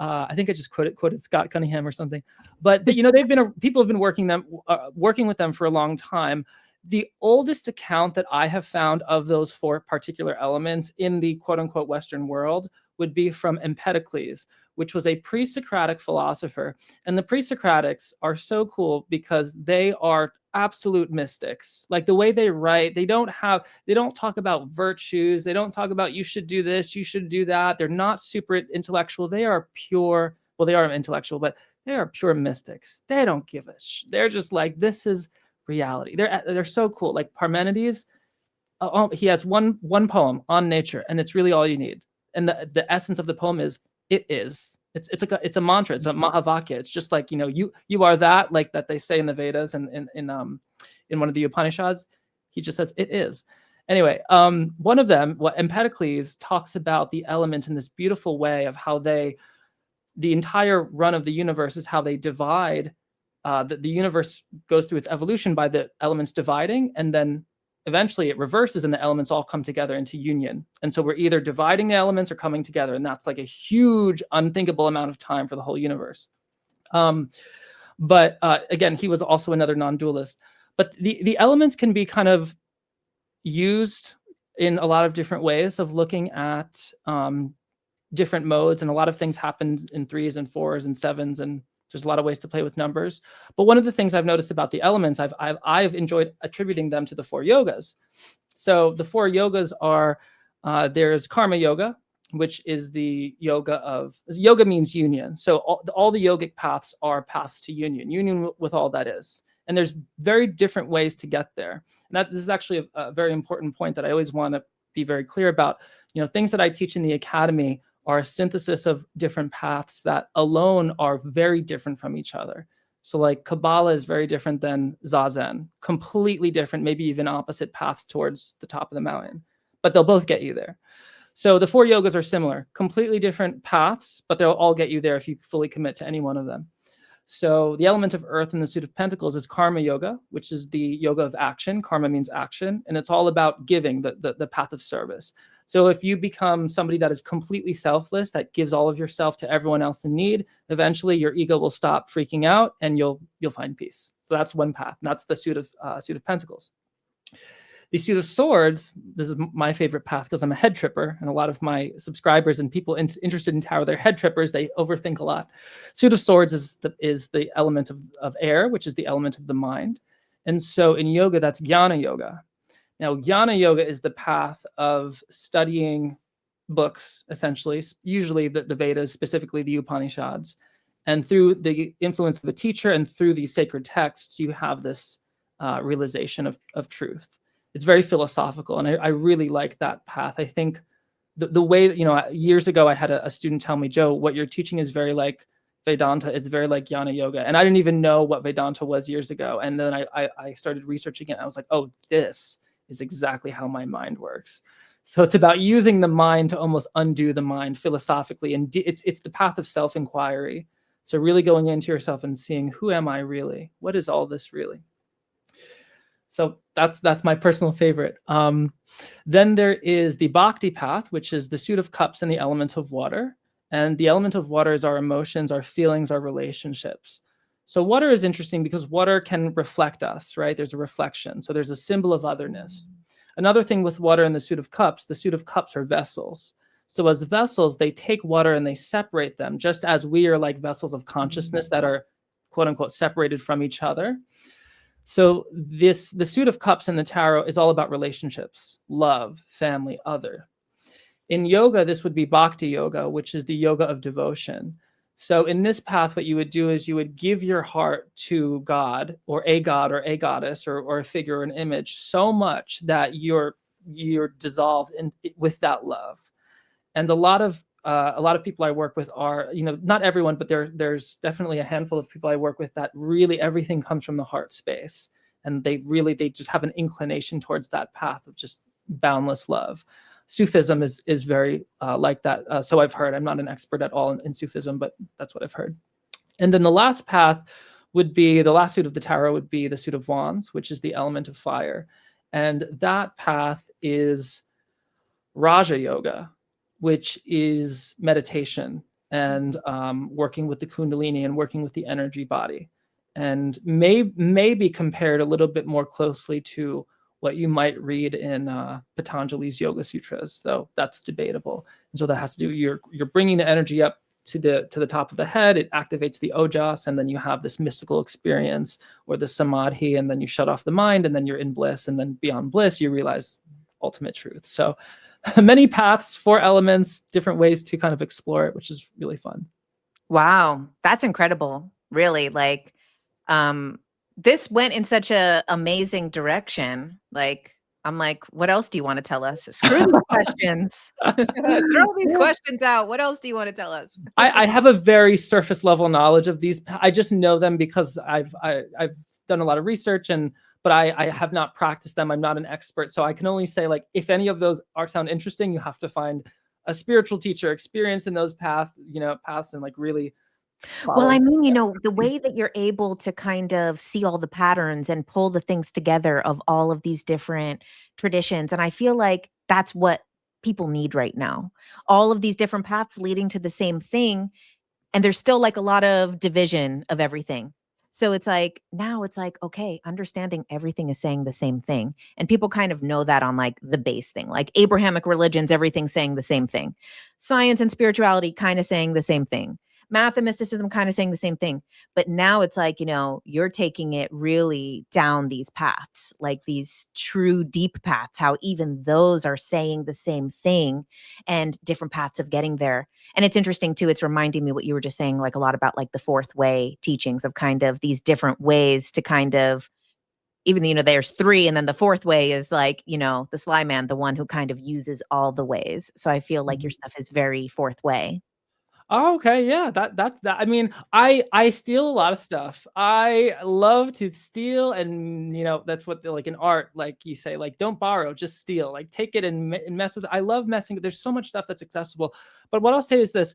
I think I just quoted Scott Cunningham or something, but people have been working with them for a long time. The oldest account that I have found of those 4 particular elements in the quote unquote Western world would be from Empedocles, which was a pre-Socratic philosopher. And the pre-Socratics are so cool because they are absolute mystics. Like the way they write, they don't talk about virtues. They don't talk about you should do this, you should do that. They're not super intellectual. They are pure, well, they are intellectual, but they are pure mystics. They don't give a they're just like, this is reality. They're so cool. Like Parmenides, he has one poem on nature, and it's really all you need. And the essence of the poem is, it is. It's a mantra. It's a Mahavakya. It's just like, you are that, like that they say in the Vedas and in one of the Upanishads. He just says it is. Anyway, one of them, Empedocles, talks about the elements in this beautiful way of how the entire run of the universe is how they divide. The universe goes through its evolution by the elements dividing, and then eventually it reverses and the elements all come together into union. And so we're either dividing the elements or coming together. And that's like a huge, unthinkable amount of time for the whole universe. But again, he was also another non-dualist. But the elements can be kind of used in a lot of different ways of looking at different modes. And a lot of things happen in 3s and 4s and 7s, and there's a lot of ways to play with numbers. But one of the things I've noticed about the elements, I've enjoyed attributing them to the 4 yogas. So the 4 yogas are, there's karma yoga, which is the yoga means union. So all the yogic paths are paths to union with all that is. And there's very different ways to get there. And this is actually a very important point that I always want to be very clear about. Things that I teach in the academy are a synthesis of different paths that alone are very different from each other. So like Kabbalah is very different than Zazen, completely different, maybe even opposite paths towards the top of the mountain, but they'll both get you there. So the 4 yogas are similar, completely different paths, but they'll all get you there if you fully commit to any one of them. So the element of earth in the suit of pentacles is karma yoga, which is the yoga of action. Karma means action, and it's all about giving, the path of service. So if you become somebody that is completely selfless, that gives all of yourself to everyone else in need, eventually your ego will stop freaking out and you'll find peace. So that's one path. And that's the suit of pentacles. The suit of swords, this is my favorite path because I'm a head tripper, and a lot of my subscribers and people interested in tarot, they're head trippers. They overthink a lot. Suit of swords is the element of air, which is the element of the mind. And so in yoga, that's jnana yoga. Now, jnana yoga is the path of studying books, essentially, usually the Vedas, specifically the Upanishads. And through the influence of the teacher and through these sacred texts, you have this realization of truth. It's very philosophical, and I really like that path. I think the way, years ago I had a student tell me, Joe, what you're teaching is very like Vedanta. It's very like jnana yoga. And I didn't even know what Vedanta was years ago. And then I started researching it, and I was like, oh, this is exactly how my mind works. So it's about using the mind to almost undo the mind philosophically. And it's the path of self-inquiry. So really going into yourself and seeing, who am I really? What is all this really? So that's my personal favorite. Then there is the Bhakti path, which is the suit of cups and the element of water. And the element of water is our emotions, our feelings, our relationships. So water is interesting because water can reflect us, right? There's a reflection. So there's a symbol of otherness. Another thing with water in the suit of cups are vessels. So as vessels, they take water and they separate them, just as we are like vessels of consciousness that are, quote unquote, separated from each other. So the suit of cups in the tarot is all about relationships, love, family, other. In yoga, this would be bhakti yoga, which is the yoga of devotion. So in this path, what you would do is you would give your heart to God or a goddess or a figure or an image so much that you're dissolved with that love. And a lot of people I work with are, not everyone, but there's definitely a handful of people I work with that really everything comes from the heart space. And they just have an inclination towards that path of just boundless love. Sufism is very like that. So I've heard. I'm not an expert at all in Sufism, but that's what I've heard. And then the last path would be, the last suit of the tarot would be the suit of wands, which is the element of fire. And that path is Raja Yoga, which is meditation and working with the Kundalini and working with the energy body. And may be compared a little bit more closely to what you might read in Patanjali's Yoga Sutras, though that's debatable. And so that has to do, you're bringing the energy up to the top of the head, it activates the ojas, and then you have this mystical experience or the samadhi, and then you shut off the mind, and then you're in bliss, and then beyond bliss you realize ultimate truth. So many paths, 4 elements, different ways to kind of explore it, which is really fun. Wow, that's incredible. Really, like, this went in such a amazing direction. Like, I'm like, what else do you want to tell us? Screw these questions. Throw these questions out. What else do you want to tell us? I have a very surface level knowledge of these. I just know them because I've done a lot of research, but I have not practiced them. I'm not an expert. So I can only say, like, if any of those sound interesting, you have to find a spiritual teacher experienced in those paths and like really follow. Well, I mean, the way that you're able to kind of see all the patterns and pull the things together of all of these different traditions. And I feel like that's what people need right now. All of these different paths leading to the same thing. And there's still like a lot of division of everything. So it's like, now it's like, okay, understanding everything is saying the same thing. And people kind of know that on like the base thing, like Abrahamic religions, everything's saying the same thing. Science and spirituality kind of saying the same thing. Math and mysticism kind of saying the same thing. But now it's like, you're taking it really down these paths, like these true deep paths, how even those are saying the same thing and different paths of getting there. And it's interesting too. It's reminding me what you were just saying, like a lot about like the fourth way teachings of kind of these different ways to kind of, even though, there's 3, and then the fourth way is like, the sly man, the one who kind of uses all the ways. So I feel like your stuff is very fourth way. Oh, okay, yeah, that. I mean, I steal a lot of stuff. I love to steal, and that's what like in art, like you say, like don't borrow, just steal. Like take it and mess with it. I love messing. There's so much stuff that's accessible. But what I'll say is this: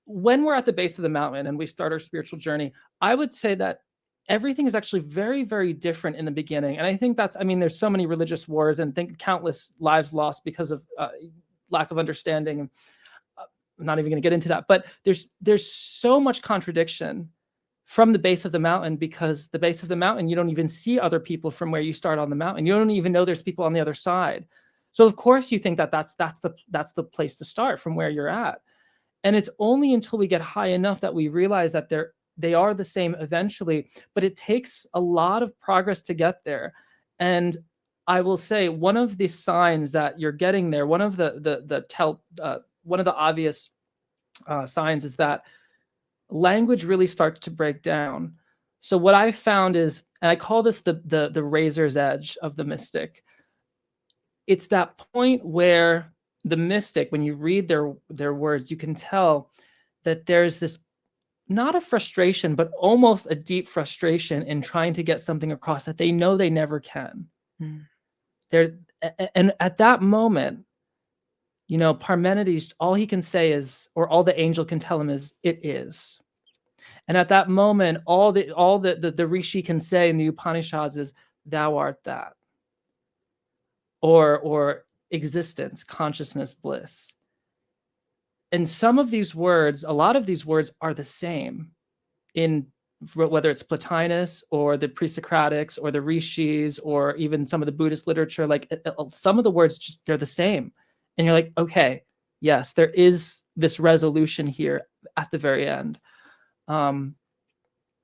when we're at the base of the mountain and we start our spiritual journey, I would say that everything is actually very, very different in the beginning. And I think there's so many religious wars and countless lives lost because of lack of understanding. I'm not even going to get into that, but there's so much contradiction from the base of the mountain, because the base of the mountain, you don't even see other people from where you start on the mountain. You don't even know there's people on the other side. So of course you think that that's the place to start from where you're at. And it's only until we get high enough that we realize that they are the same eventually, but it takes a lot of progress to get there. And I will say one of the signs that you're getting there, one of the obvious signs is that language really starts to break down. So what I found is, and I call this the razor's edge of the mystic. It's that point where the mystic, when you read their words, you can tell that there's this, not a frustration, but almost a deep frustration in trying to get something across that they know they never can. And at that moment, Parmenides, all he can say is, or all the angel can tell him is, it is. And at that moment, all the Rishi can say in the Upanishads is, thou art that. Or existence, consciousness, bliss. And some of these words, a lot of these words are the same in whether it's Plotinus or the pre-Socratics or the Rishis or even some of the Buddhist literature. Like some of the words, they're the same. And you're like, okay, yes, there is this resolution here at the very end. And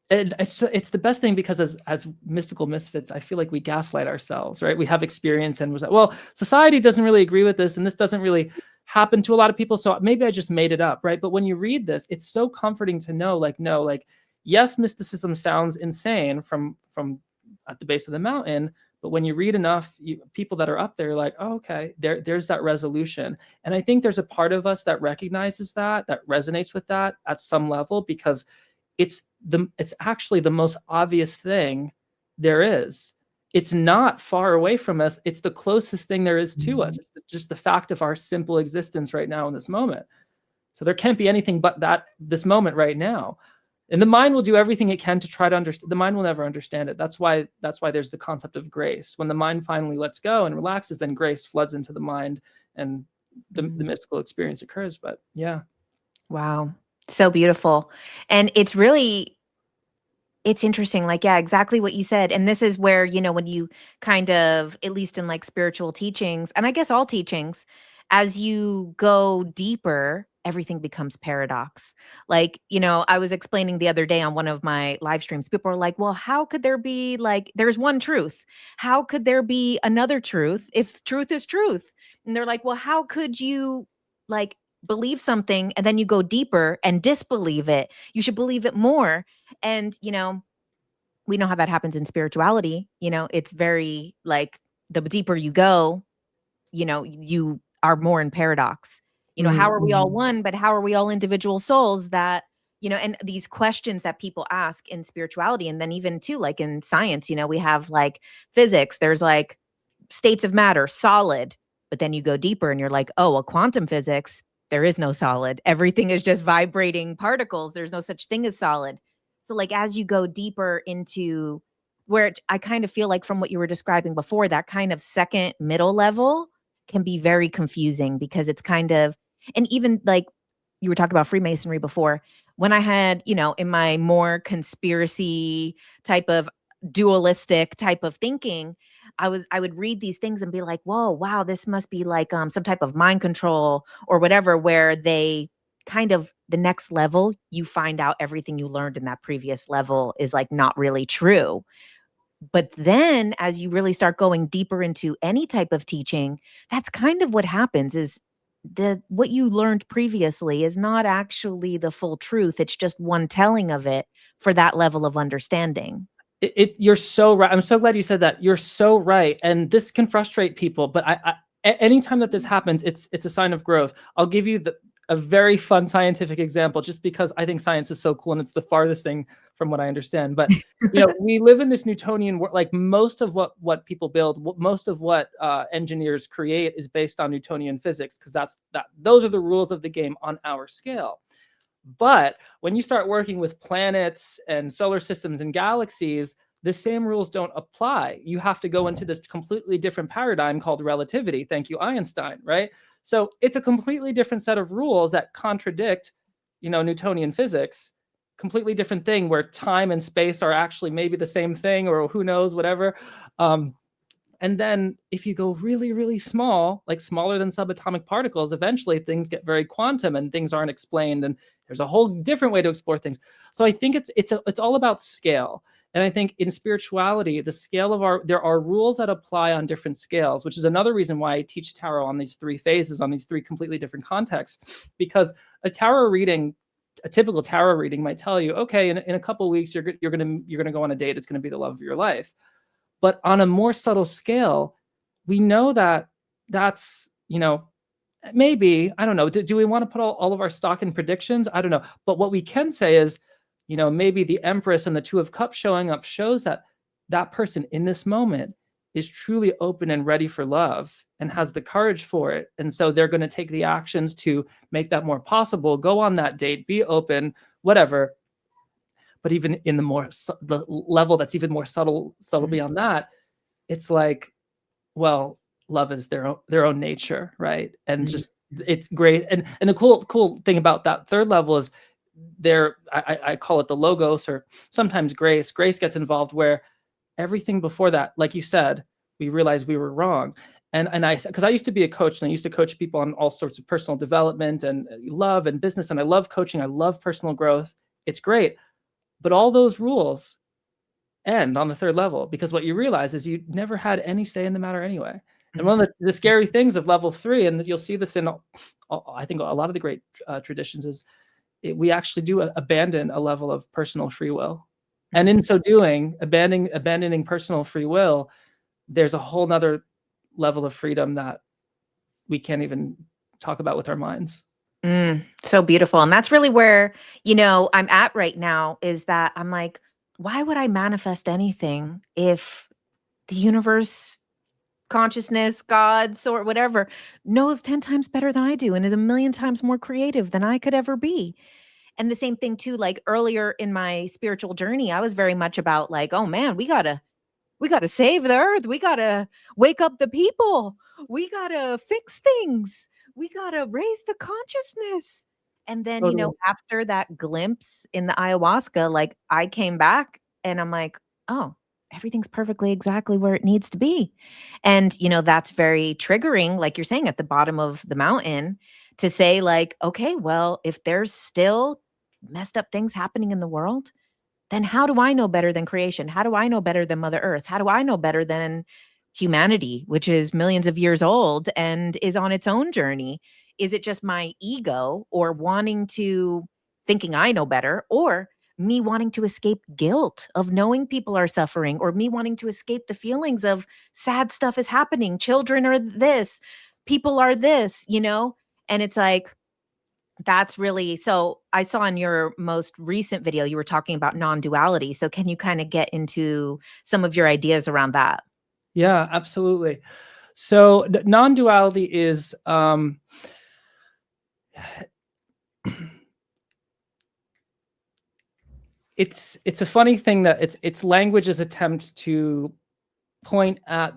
it's the best thing, because as mystical misfits, I feel like we gaslight ourselves, right? We have experience and was like, well, society doesn't really agree with this, and this doesn't really happen to a lot of people, so maybe I just made it up, right? But when you read this, it's so comforting to know, like, no, like, yes, mysticism sounds insane from at the base of the mountain, but when you read enough, people that are up there, like, oh, okay, there's that resolution. And I think there's a part of us that recognizes that resonates with that at some level, because it's actually the most obvious thing there is. It's not far away from us. It's the closest thing there is to us. It's just the fact of our simple existence right now in this moment. So there can't be anything but this moment right now. And the mind will do everything it can to try to understand. The mind will never understand it. That's why there's the concept of grace. When the mind finally lets go and relaxes, then grace floods into the mind and the mystical experience occurs. But yeah. Wow. So beautiful. And it's interesting. Like, yeah, exactly what you said. And this is where, when you kind of, at least in like spiritual teachings, and I guess all teachings, as you go deeper everything becomes paradox. Like, I was explaining the other day on one of my live streams, people are like, well, how could there be like, there's one truth. How could there be another truth if truth is truth? And they're like, well, how could you like believe something and then you go deeper and disbelieve it? You should believe it more. And, we know how that happens in spirituality. It's very like the deeper you go, you are more in paradox. How are we all one, but how are we all individual souls that, and these questions that people ask in spirituality. And then even too, like in science, we have like physics, there's like states of matter, solid, but then you go deeper and you're like, oh, well, quantum physics, there is no solid. Everything is just vibrating particles. There's no such thing as solid. So like, as you go deeper into where I kind of feel like from what you were describing before, that kind of second middle level can be very confusing because it's kind of, and even like you were talking about Freemasonry before, when I had, in my more conspiracy type of dualistic type of thinking, I would read these things and be like, whoa, wow, this must be like some type of mind control or whatever, where they kind of the next level, you find out everything you learned in that previous level is like not really true. But then as you really start going deeper into any type of teaching, that's kind of what happens is what you learned previously is not actually the full truth. It's just one telling of it for that level of understanding. You're so right. I'm so glad you said that. You're so right. And this can frustrate people, but anytime that this happens, it's a sign of growth. I'll give you a very fun scientific example, just because I think science is so cool and it's the farthest thing from what I understand. But we live in this Newtonian world. Like most of what people build, most of what engineers create is based on Newtonian physics, because those are the rules of the game on our scale. But when you start working with planets and solar systems and galaxies, the same rules don't apply. You have to go into this completely different paradigm called relativity. Thank you, Einstein, right? So it's a completely different set of rules that contradict, Newtonian physics. Completely different thing where time and space are actually maybe the same thing, or who knows, whatever. And then if you go really, really small, like smaller than subatomic particles, eventually things get very quantum and things aren't explained. And there's a whole different way to explore things. So I think it's all about scale. And I think in spirituality, the scale of there are rules that apply on different scales, which is another reason why I teach tarot on these three phases, on these three completely different contexts, because a typical tarot reading might tell you, okay, in a couple of weeks, you're going to go on a date. It's going to be the love of your life. But on a more subtle scale, we know that that's, maybe, I don't know, do we want to put all of our stock in predictions? I don't know. But what we can say is, maybe the Empress and the Two of Cups showing up shows that person in this moment is truly open and ready for love and has the courage for it. And so they're going to take the actions to make that more possible, go on that date, be open, whatever. But even in the level that's even more subtle beyond that, it's like, well, love is their own nature, right? And just it's great. And the cool thing about that third level is I call it the logos, or sometimes grace. Grace gets involved where everything before that, like you said, we realized we were wrong. And because I used to be a coach, and I used to coach people on all sorts of personal development and love and business, and I love coaching. I love personal growth. It's great. But all those rules end on the third level, because what you realize is you never had any say in the matter anyway. And one of the scary things of level 3, and you'll see this in, I think, a lot of the great traditions, is we actually do abandon a level of personal free will. And in so doing, abandoning personal free will, there's a whole nother level of freedom that we can't even talk about with our minds. So beautiful. And that's really where, I'm at right now, is that I'm like, why would I manifest anything if the universe, consciousness, God, or whatever, knows 10 times better than I do and is a million times more creative than I could ever be? And the same thing too, like earlier in my spiritual journey, I was very much about like, oh man, we gotta save the earth. We gotta wake up the people. We gotta fix things. We gotta raise the consciousness. And then, Totally. after that glimpse in the ayahuasca, like I came back and I'm like, oh, everything's perfectly exactly where it needs to be. And, that's very triggering, like you're saying, at the bottom of the mountain to say, like, okay, well, if there's still messed up things happening in the world, then how do I know better than creation? How do I know better than Mother Earth? How do I know better than humanity, which is millions of years old and is on its own journey? Is it just my ego or thinking I know better, or me wanting to escape guilt of knowing people are suffering, or me wanting to escape the feelings of sad stuff is happening, children are this, people are this, And it's like, that's really, so I saw in your most recent video, you were talking about non-duality. So can you kind of get into some of your ideas around that? Yeah, absolutely. So non-duality is it's a funny thing that it's language's attempt to point at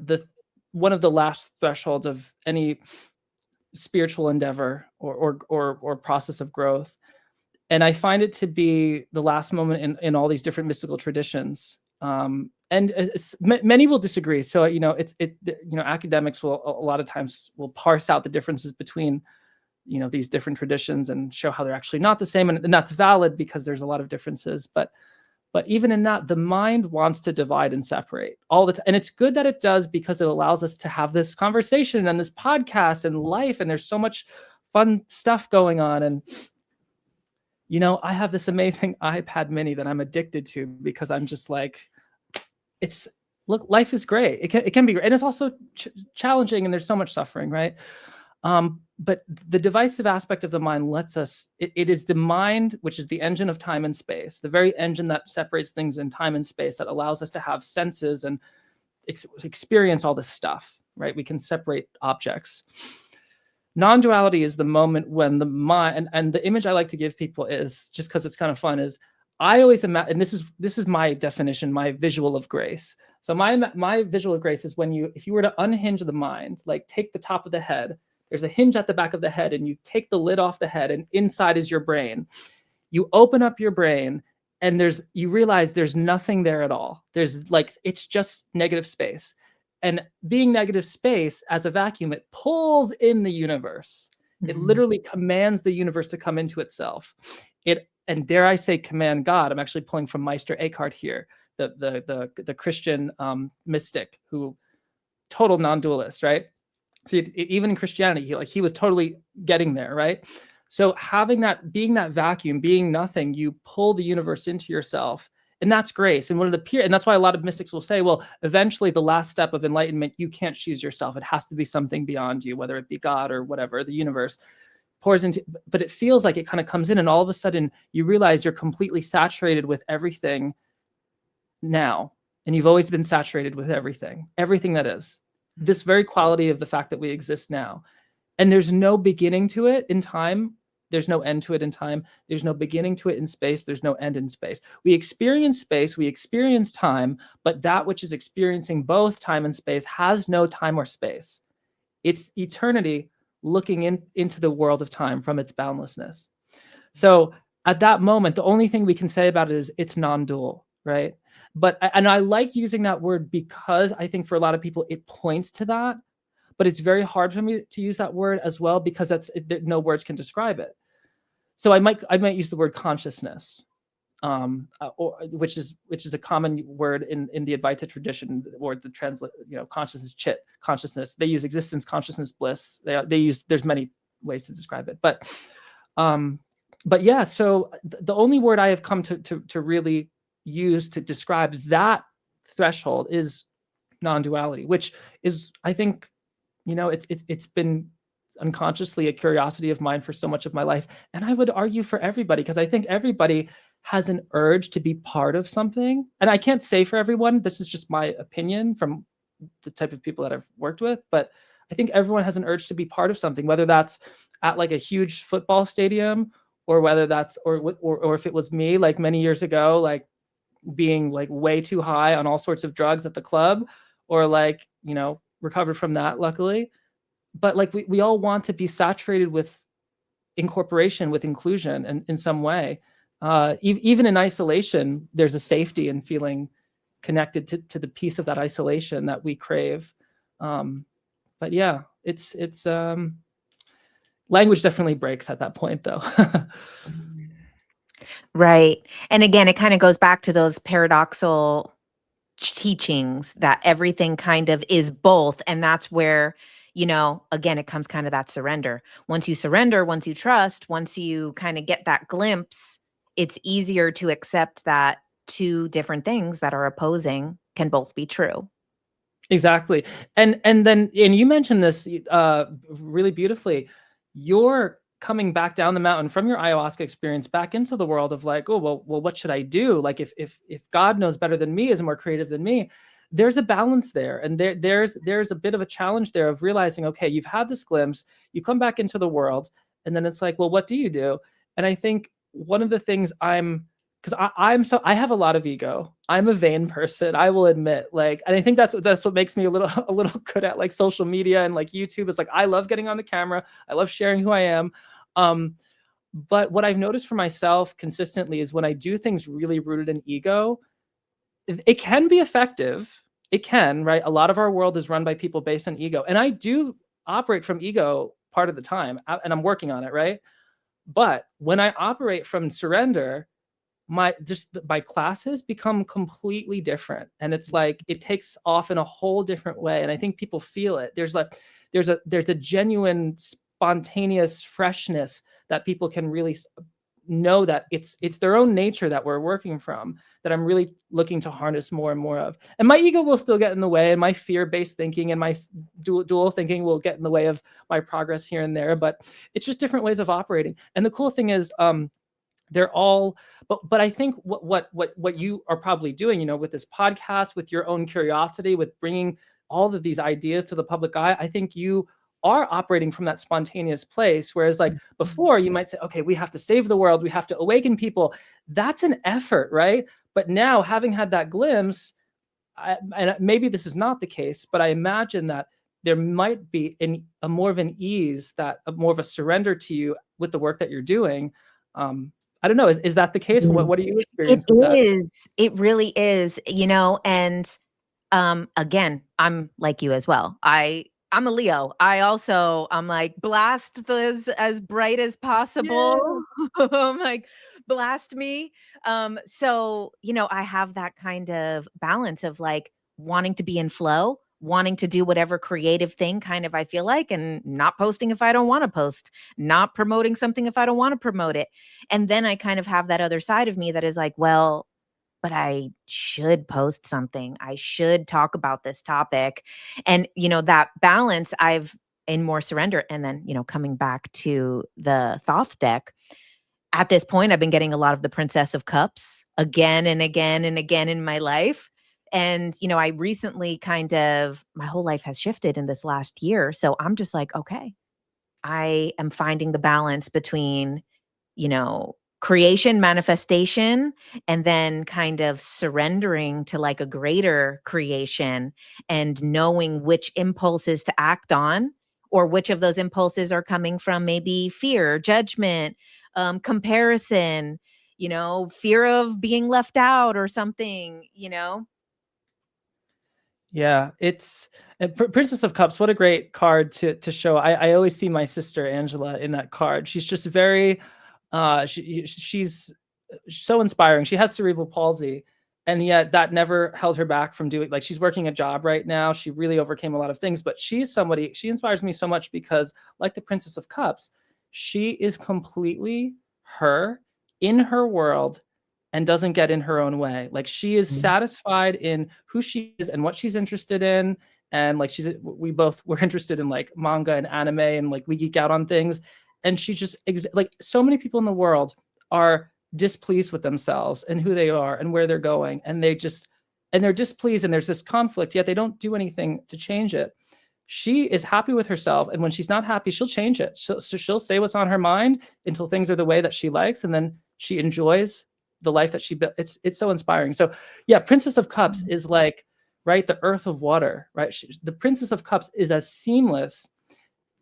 one of the last thresholds of any spiritual endeavor or process of growth. And I find it to be the last moment in all these different mystical traditions. And many will disagree. So, academics will a lot of times will parse out the differences between, these different traditions and show how they're actually not the same. And that's valid because there's a lot of differences. But even in that, the mind wants to divide and separate all the time. And it's good that it does, because it allows us to have this conversation and this podcast and life. And there's so much fun stuff going on. And, I have this amazing iPad mini that I'm addicted to, because I'm just like, look, life is great. It can be great. And it's also challenging, and there's so much suffering, right? But the divisive aspect of the mind lets us, it is the mind, which is the engine of time and space, the very engine that separates things in time and space, that allows us to have senses and experience all this stuff, right? We can separate objects. Non-duality is the moment when the mind, and the image I like to give people is, just because it's kind of fun, is I always imagine, and this is my definition, my visual of grace. So my visual of grace is if you were to unhinge the mind, like take the top of the head, there's a hinge at the back of the head, and you take the lid off the head, and inside is your brain. You open up your brain, and you realize there's nothing there at all. It's just negative space. And being negative space as a vacuum, it pulls in the universe. Mm-hmm. It literally commands the universe to come into itself. And dare I say, command God. I'm actually pulling from Meister Eckhart here, the Christian mystic, who total non-dualist, right? So even in Christianity, he was totally getting there, right? So being that vacuum, being nothing, you pull the universe into yourself, and that's grace. And and that's why a lot of mystics will say, well, eventually the last step of enlightenment, you can't choose yourself. It has to be something beyond you, whether it be God or whatever, the universe pours into. But it feels like it kind of comes in, and all of a sudden you realize you're completely saturated with everything now, and you've always been saturated with everything that is. This very quality of the fact that we exist now. And there's no beginning to it in time. There's no end to it in time. There's no beginning to it in space. There's no end in space. We experience space, we experience time, but that which is experiencing both time and space has no time or space. It's eternity looking into the world of time from its boundlessness. So at that moment, the only thing we can say about it is it's non-dual, right? And I like using that word because I think for a lot of people, it points to that, but it's very hard for me to use that word as well, because no words can describe it. So I might use the word consciousness, which is a common word in the Advaita tradition, or the translate, consciousness, chit, consciousness. They use existence, consciousness, bliss. There's many ways to describe it, but yeah. So the only word I have come to really use to describe that threshold is non-duality, which is, I think, it's been unconsciously a curiosity of mine for so much of my life. And I would argue for everybody, because I think everybody has an urge to be part of something. And I can't say for everyone, this is just my opinion from the type of people that I've worked with, but I think everyone has an urge to be part of something, whether that's at like a huge football stadium, or whether that's, or if it was me, like many years ago, like being like way too high on all sorts of drugs at the club, or like, recovered from that, luckily. But like we all want to be saturated with incorporation, with inclusion, and in some way, even in isolation, there's a safety in feeling connected to the piece of that isolation that we crave. But yeah, it's language definitely breaks at that point, though. Right. And again, it kind of goes back to those paradoxal teachings that everything kind of is both. And that's where, again, it comes kind of that surrender. Once you surrender, once you trust, once you kind of get that glimpse, it's easier to accept that two different things that are opposing can both be true. Exactly. And you mentioned this really beautifully. You're coming back down the mountain from your ayahuasca experience back into the world of like, oh, well, what should I do? Like if God knows better than me, is more creative than me, there's a balance there. And there's a bit of a challenge there of realizing, okay, you've had this glimpse, you come back into the world, and then it's like, well, what do you do? And I think one of the things because I have a lot of ego. I'm a vain person, I will admit. Like, and I think that's what makes me a little good at like social media and like YouTube. Is like I love getting on the camera. I love sharing who I am. But what I've noticed for myself consistently is when I do things really rooted in ego, it can be effective. It can, right? A lot of our world is run by people based on ego, and I do operate from ego part of the time, and I'm working on it, right? But when I operate from surrender, my classes become completely different, and it's like it takes off in a whole different way, and I think people feel it. There's a genuine spontaneous freshness that people can really know that it's their own nature that we're working from, that I'm really looking to harness more and more of. And my ego will still get in the way, and my fear-based thinking and my dual thinking will get in the way of my progress here and there, but it's just different ways of operating. And the cool thing is they're all, but I think what you are probably doing, with this podcast, with your own curiosity, with bringing all of these ideas to the public eye, I think you are operating from that spontaneous place. Whereas like before, you might say, okay, we have to save the world, we have to awaken people. That's an effort, right? But now, having had that glimpse, and maybe this is not the case, but I imagine that there might be a more of an ease, more of a surrender to you with the work that you're doing. I don't know. Is that the case? What do you experience with that? It is. It really is. And again, I'm like you as well. I'm a Leo. I'm like, blast this as bright as possible. Yeah. I'm like, blast me. So, I have that kind of balance of like wanting to be in flow, wanting to do whatever creative thing kind of I feel like, and not posting if I don't want to post, not promoting something if I don't want to promote it. And then I kind of have that other side of me that is like, well, but I should post something. I should talk about this topic. And, that balance I've in more surrender. And then, coming back to the Thoth deck, at this point, I've been getting a lot of the Princess of Cups again and again and again in my life. And, I recently my whole life has shifted in this last year. So I'm just like, okay, I am finding the balance between, creation, manifestation, and then kind of surrendering to like a greater creation and knowing which impulses to act on, or which of those impulses are coming from maybe fear, judgment, comparison, fear of being left out or something. Yeah, it's Princess of Cups. What a great card to show. I always see my sister Angela in that card. She's just very, she's so inspiring. She has cerebral palsy, and yet that never held her back from doing, like, she's working a job right now. She really overcame a lot of things, but she inspires me so much because, like the Princess of Cups, she is completely her in her world and doesn't get in her own way. Like, she is satisfied in who she is and what she's interested in. And like, we both were interested in like manga and anime, and like we geek out on things. And she just like, so many people in the world are displeased with themselves and who they are and where they're going. And they're displeased, and there's this conflict, yet they don't do anything to change it. She is happy with herself. And when she's not happy, she'll change it. She'll say what's on her mind until things are the way that she likes. And then she enjoys the life that she built. It's so inspiring. So yeah, Princess of Cups is like, right, the earth of water, right? The Princess of Cups is as seamless.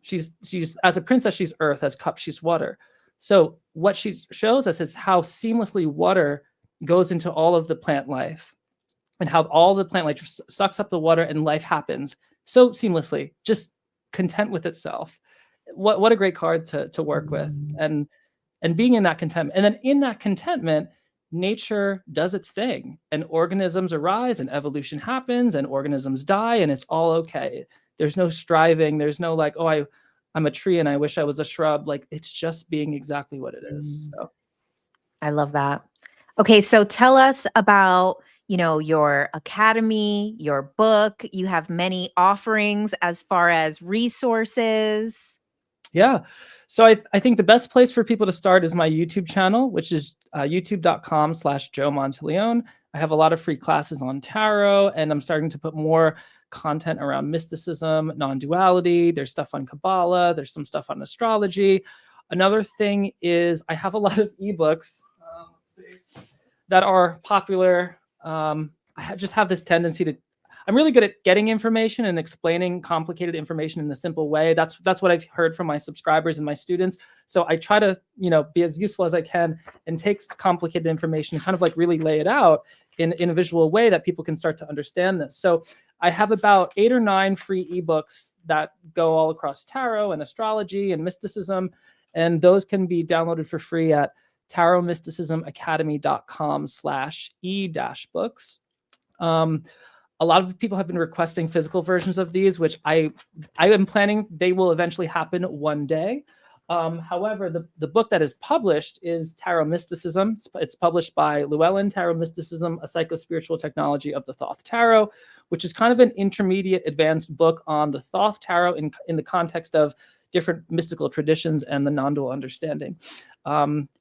She's as a princess, she's earth; as cup, she's water. So what she shows us is how seamlessly water goes into all of the plant life. and how all the plant life sucks up the water and life happens so seamlessly, just content with itself. What a great card to work with, and being in that contentment. And then in that contentment, nature does its thing, and organisms arise, and evolution happens, and organisms die, and it's all okay. There's no striving. There's no like, oh, I'm a tree and I wish I was a shrub. Like, it's just being exactly what it is. So I love that. Okay, so tell us about, your academy, your book. You have many offerings as far as resources. yeah. So I think the best place for people to start is my YouTube channel, which is youtube.com/Joe Monteleone. I have a lot of free classes on tarot, and I'm starting to put more content around mysticism, non-duality. There's stuff on Kabbalah. There's some stuff on astrology. Another thing is I have a lot of ebooks that are popular. I just have this tendency to, I'm really good at getting information and explaining complicated information in a simple way. That's what I've heard from my subscribers and my students. So I try to, be as useful as I can and take complicated information and kind of like really lay it out in a visual way that people can start to understand this. So I have about 8 or 9 free ebooks that go all across tarot and astrology and mysticism. And those can be downloaded for free at tarotmysticismacademy.com/e-books. A lot of people have been requesting physical versions of these, which I am planning they will eventually happen one day. However, the book that is published is Tarot Mysticism. It's published by Llewellyn, Tarot Mysticism, a Psychospiritual Technology of the Thoth Tarot, which is kind of an intermediate advanced book on the Thoth Tarot in the context of different mystical traditions and the non-dual understanding.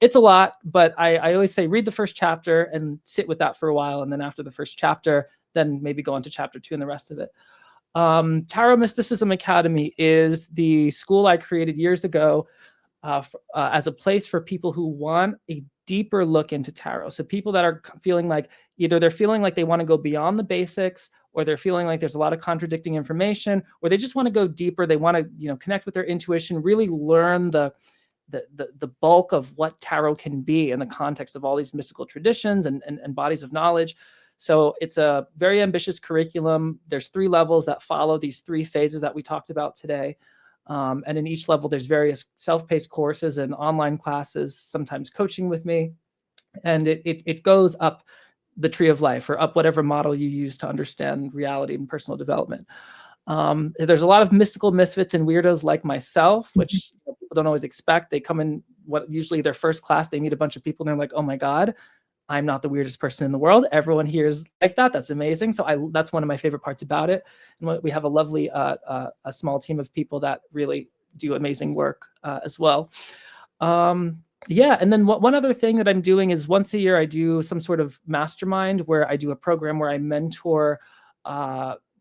It's a lot, but I always say read the first chapter and sit with that for a while. And then after the first chapter, then maybe go on to chapter 2 and the rest of it. Tarot Mysticism Academy is the school I created years ago as a place for people who want a deeper look into tarot. So people that are feeling like either they're feeling like they want to go beyond the basics, or they're feeling like there's a lot of contradicting information, or they just want to go deeper. They want to, connect with their intuition, really learn the bulk of what tarot can be in the context of all these mystical traditions and bodies of knowledge. So it's a very ambitious curriculum. There's 3 levels that follow these 3 phases that we talked about today. And in each level, there's various self-paced courses and online classes, sometimes coaching with me. And it goes up the tree of life, or up whatever model you use to understand reality and personal development. There's a lot of mystical misfits and weirdos like myself, which people don't always expect. They come in usually their first class, they meet a bunch of people and they're like, oh my God, I'm not the weirdest person in the world. Everyone here is like that. That's amazing. So that's one of my favorite parts about it. And we have a lovely, a small team of people that really do amazing work as well. Yeah. And then one other thing that I'm doing is once a year, I do some sort of mastermind where I do a program where I mentor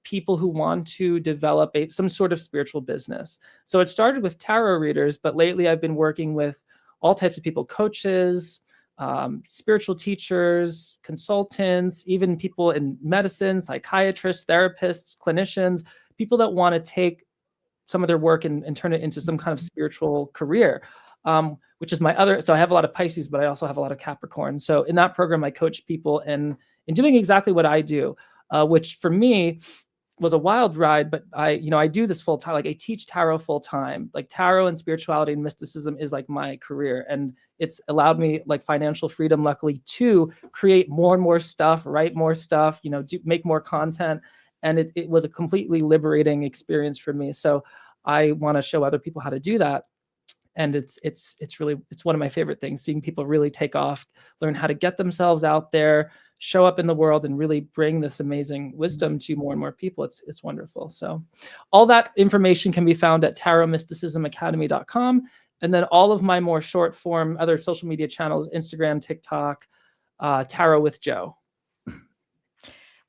people who want to develop some sort of spiritual business. So it started with tarot readers, but lately I've been working with all types of people, coaches, spiritual teachers, consultants, even people in medicine, psychiatrists, therapists, clinicians, people that want to take some of their work and turn it into some kind of spiritual career, which is my other. So I have a lot of Pisces, but I also have a lot of Capricorn. So in that program, I coach people in doing exactly what I do, which for me was a wild ride, but I do this full time. Like I teach tarot full time. Like tarot and spirituality and mysticism is like my career, and it's allowed me like financial freedom, luckily, to create more and more stuff, write more stuff, make more content, and it was a completely liberating experience for me. So I want to show other people how to do that, and it's one of my favorite things, seeing people really take off, learn how to get themselves out there, show up in the world, and really bring this amazing wisdom to more and more people. It's wonderful. So all that information can be found at tarotmysticismacademy.com. And then all of my more short form, other social media channels, Instagram, TikTok, Tarot with Joe.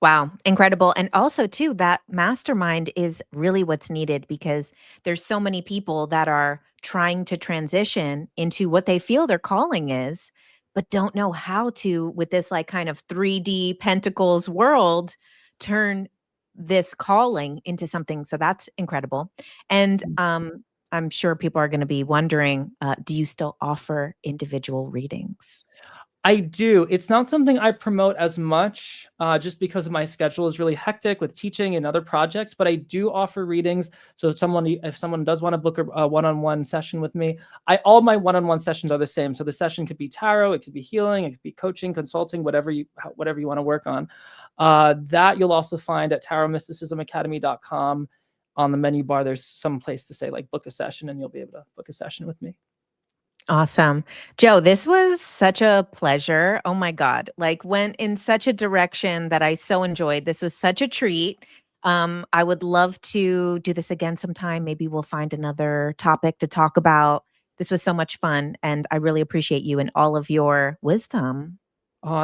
Wow, incredible. And also too, that mastermind is really what's needed, because there's so many people that are trying to transition into what they feel their calling is, but don't know how to, with this like kind of 3D pentacles world, turn this calling into something. So that's incredible. And I'm sure people are going to be wondering, do you still offer individual readings? I do. It's not something I promote as much, just because my schedule is really hectic with teaching and other projects. But I do offer readings. So if someone does want to book a one-on-one session with me, all my one-on-one sessions are the same. So the session could be tarot, it could be healing, it could be coaching, consulting, whatever you want to work on. That you'll also find at tarotmysticismacademy.com. On the menu bar, there's some place to say like book a session, and you'll be able to book a session with me. Awesome. Joe, this was such a pleasure. Oh my God. Like went in such a direction that I so enjoyed. This was such a treat. I would love to do this again sometime. Maybe we'll find another topic to talk about. This was so much fun, and I really appreciate you and all of your wisdom.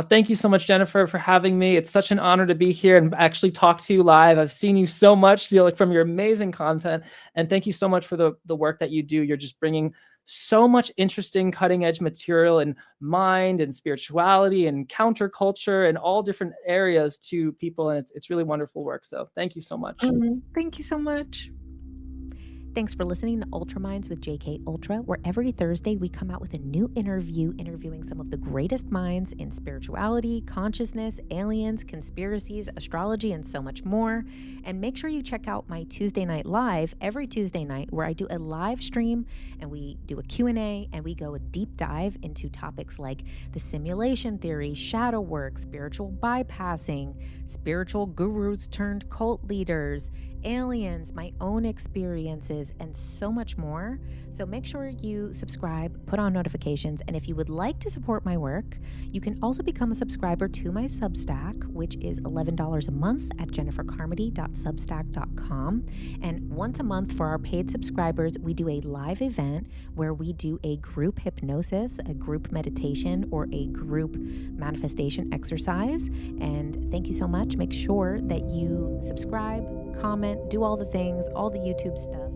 Thank you so much, Jennifer, for having me. It's such an honor to be here and actually talk to you live. I've seen you so much, from your amazing content. And thank you so much for the work that you do. You're just bringing so much interesting cutting edge material and mind and spirituality and counterculture and all different areas to people. And it's really wonderful work. So thank you so much. Thank you so much. Thanks for listening to Ultra Minds with JK Ultra, where every Thursday we come out with a new interview interviewing some of the greatest minds in spirituality, consciousness, aliens, conspiracies, astrology, and so much more. And make sure you check out my Tuesday Night Live every Tuesday night, where I do a live stream and we do a Q&A and we go a deep dive into topics like the simulation theory, shadow work, spiritual bypassing, spiritual gurus turned cult leaders, aliens, my own experiences, and so much more. So make sure you subscribe, put on notifications, and if you would like to support my work, you can also become a subscriber to my Substack, which is $11 a month at jennifercarmody.substack.com. And once a month for our paid subscribers, we do a live event where we do a group hypnosis, a group meditation, or a group manifestation exercise. And thank you so much. Make sure that you subscribe, comment, do all the things, all the YouTube stuff.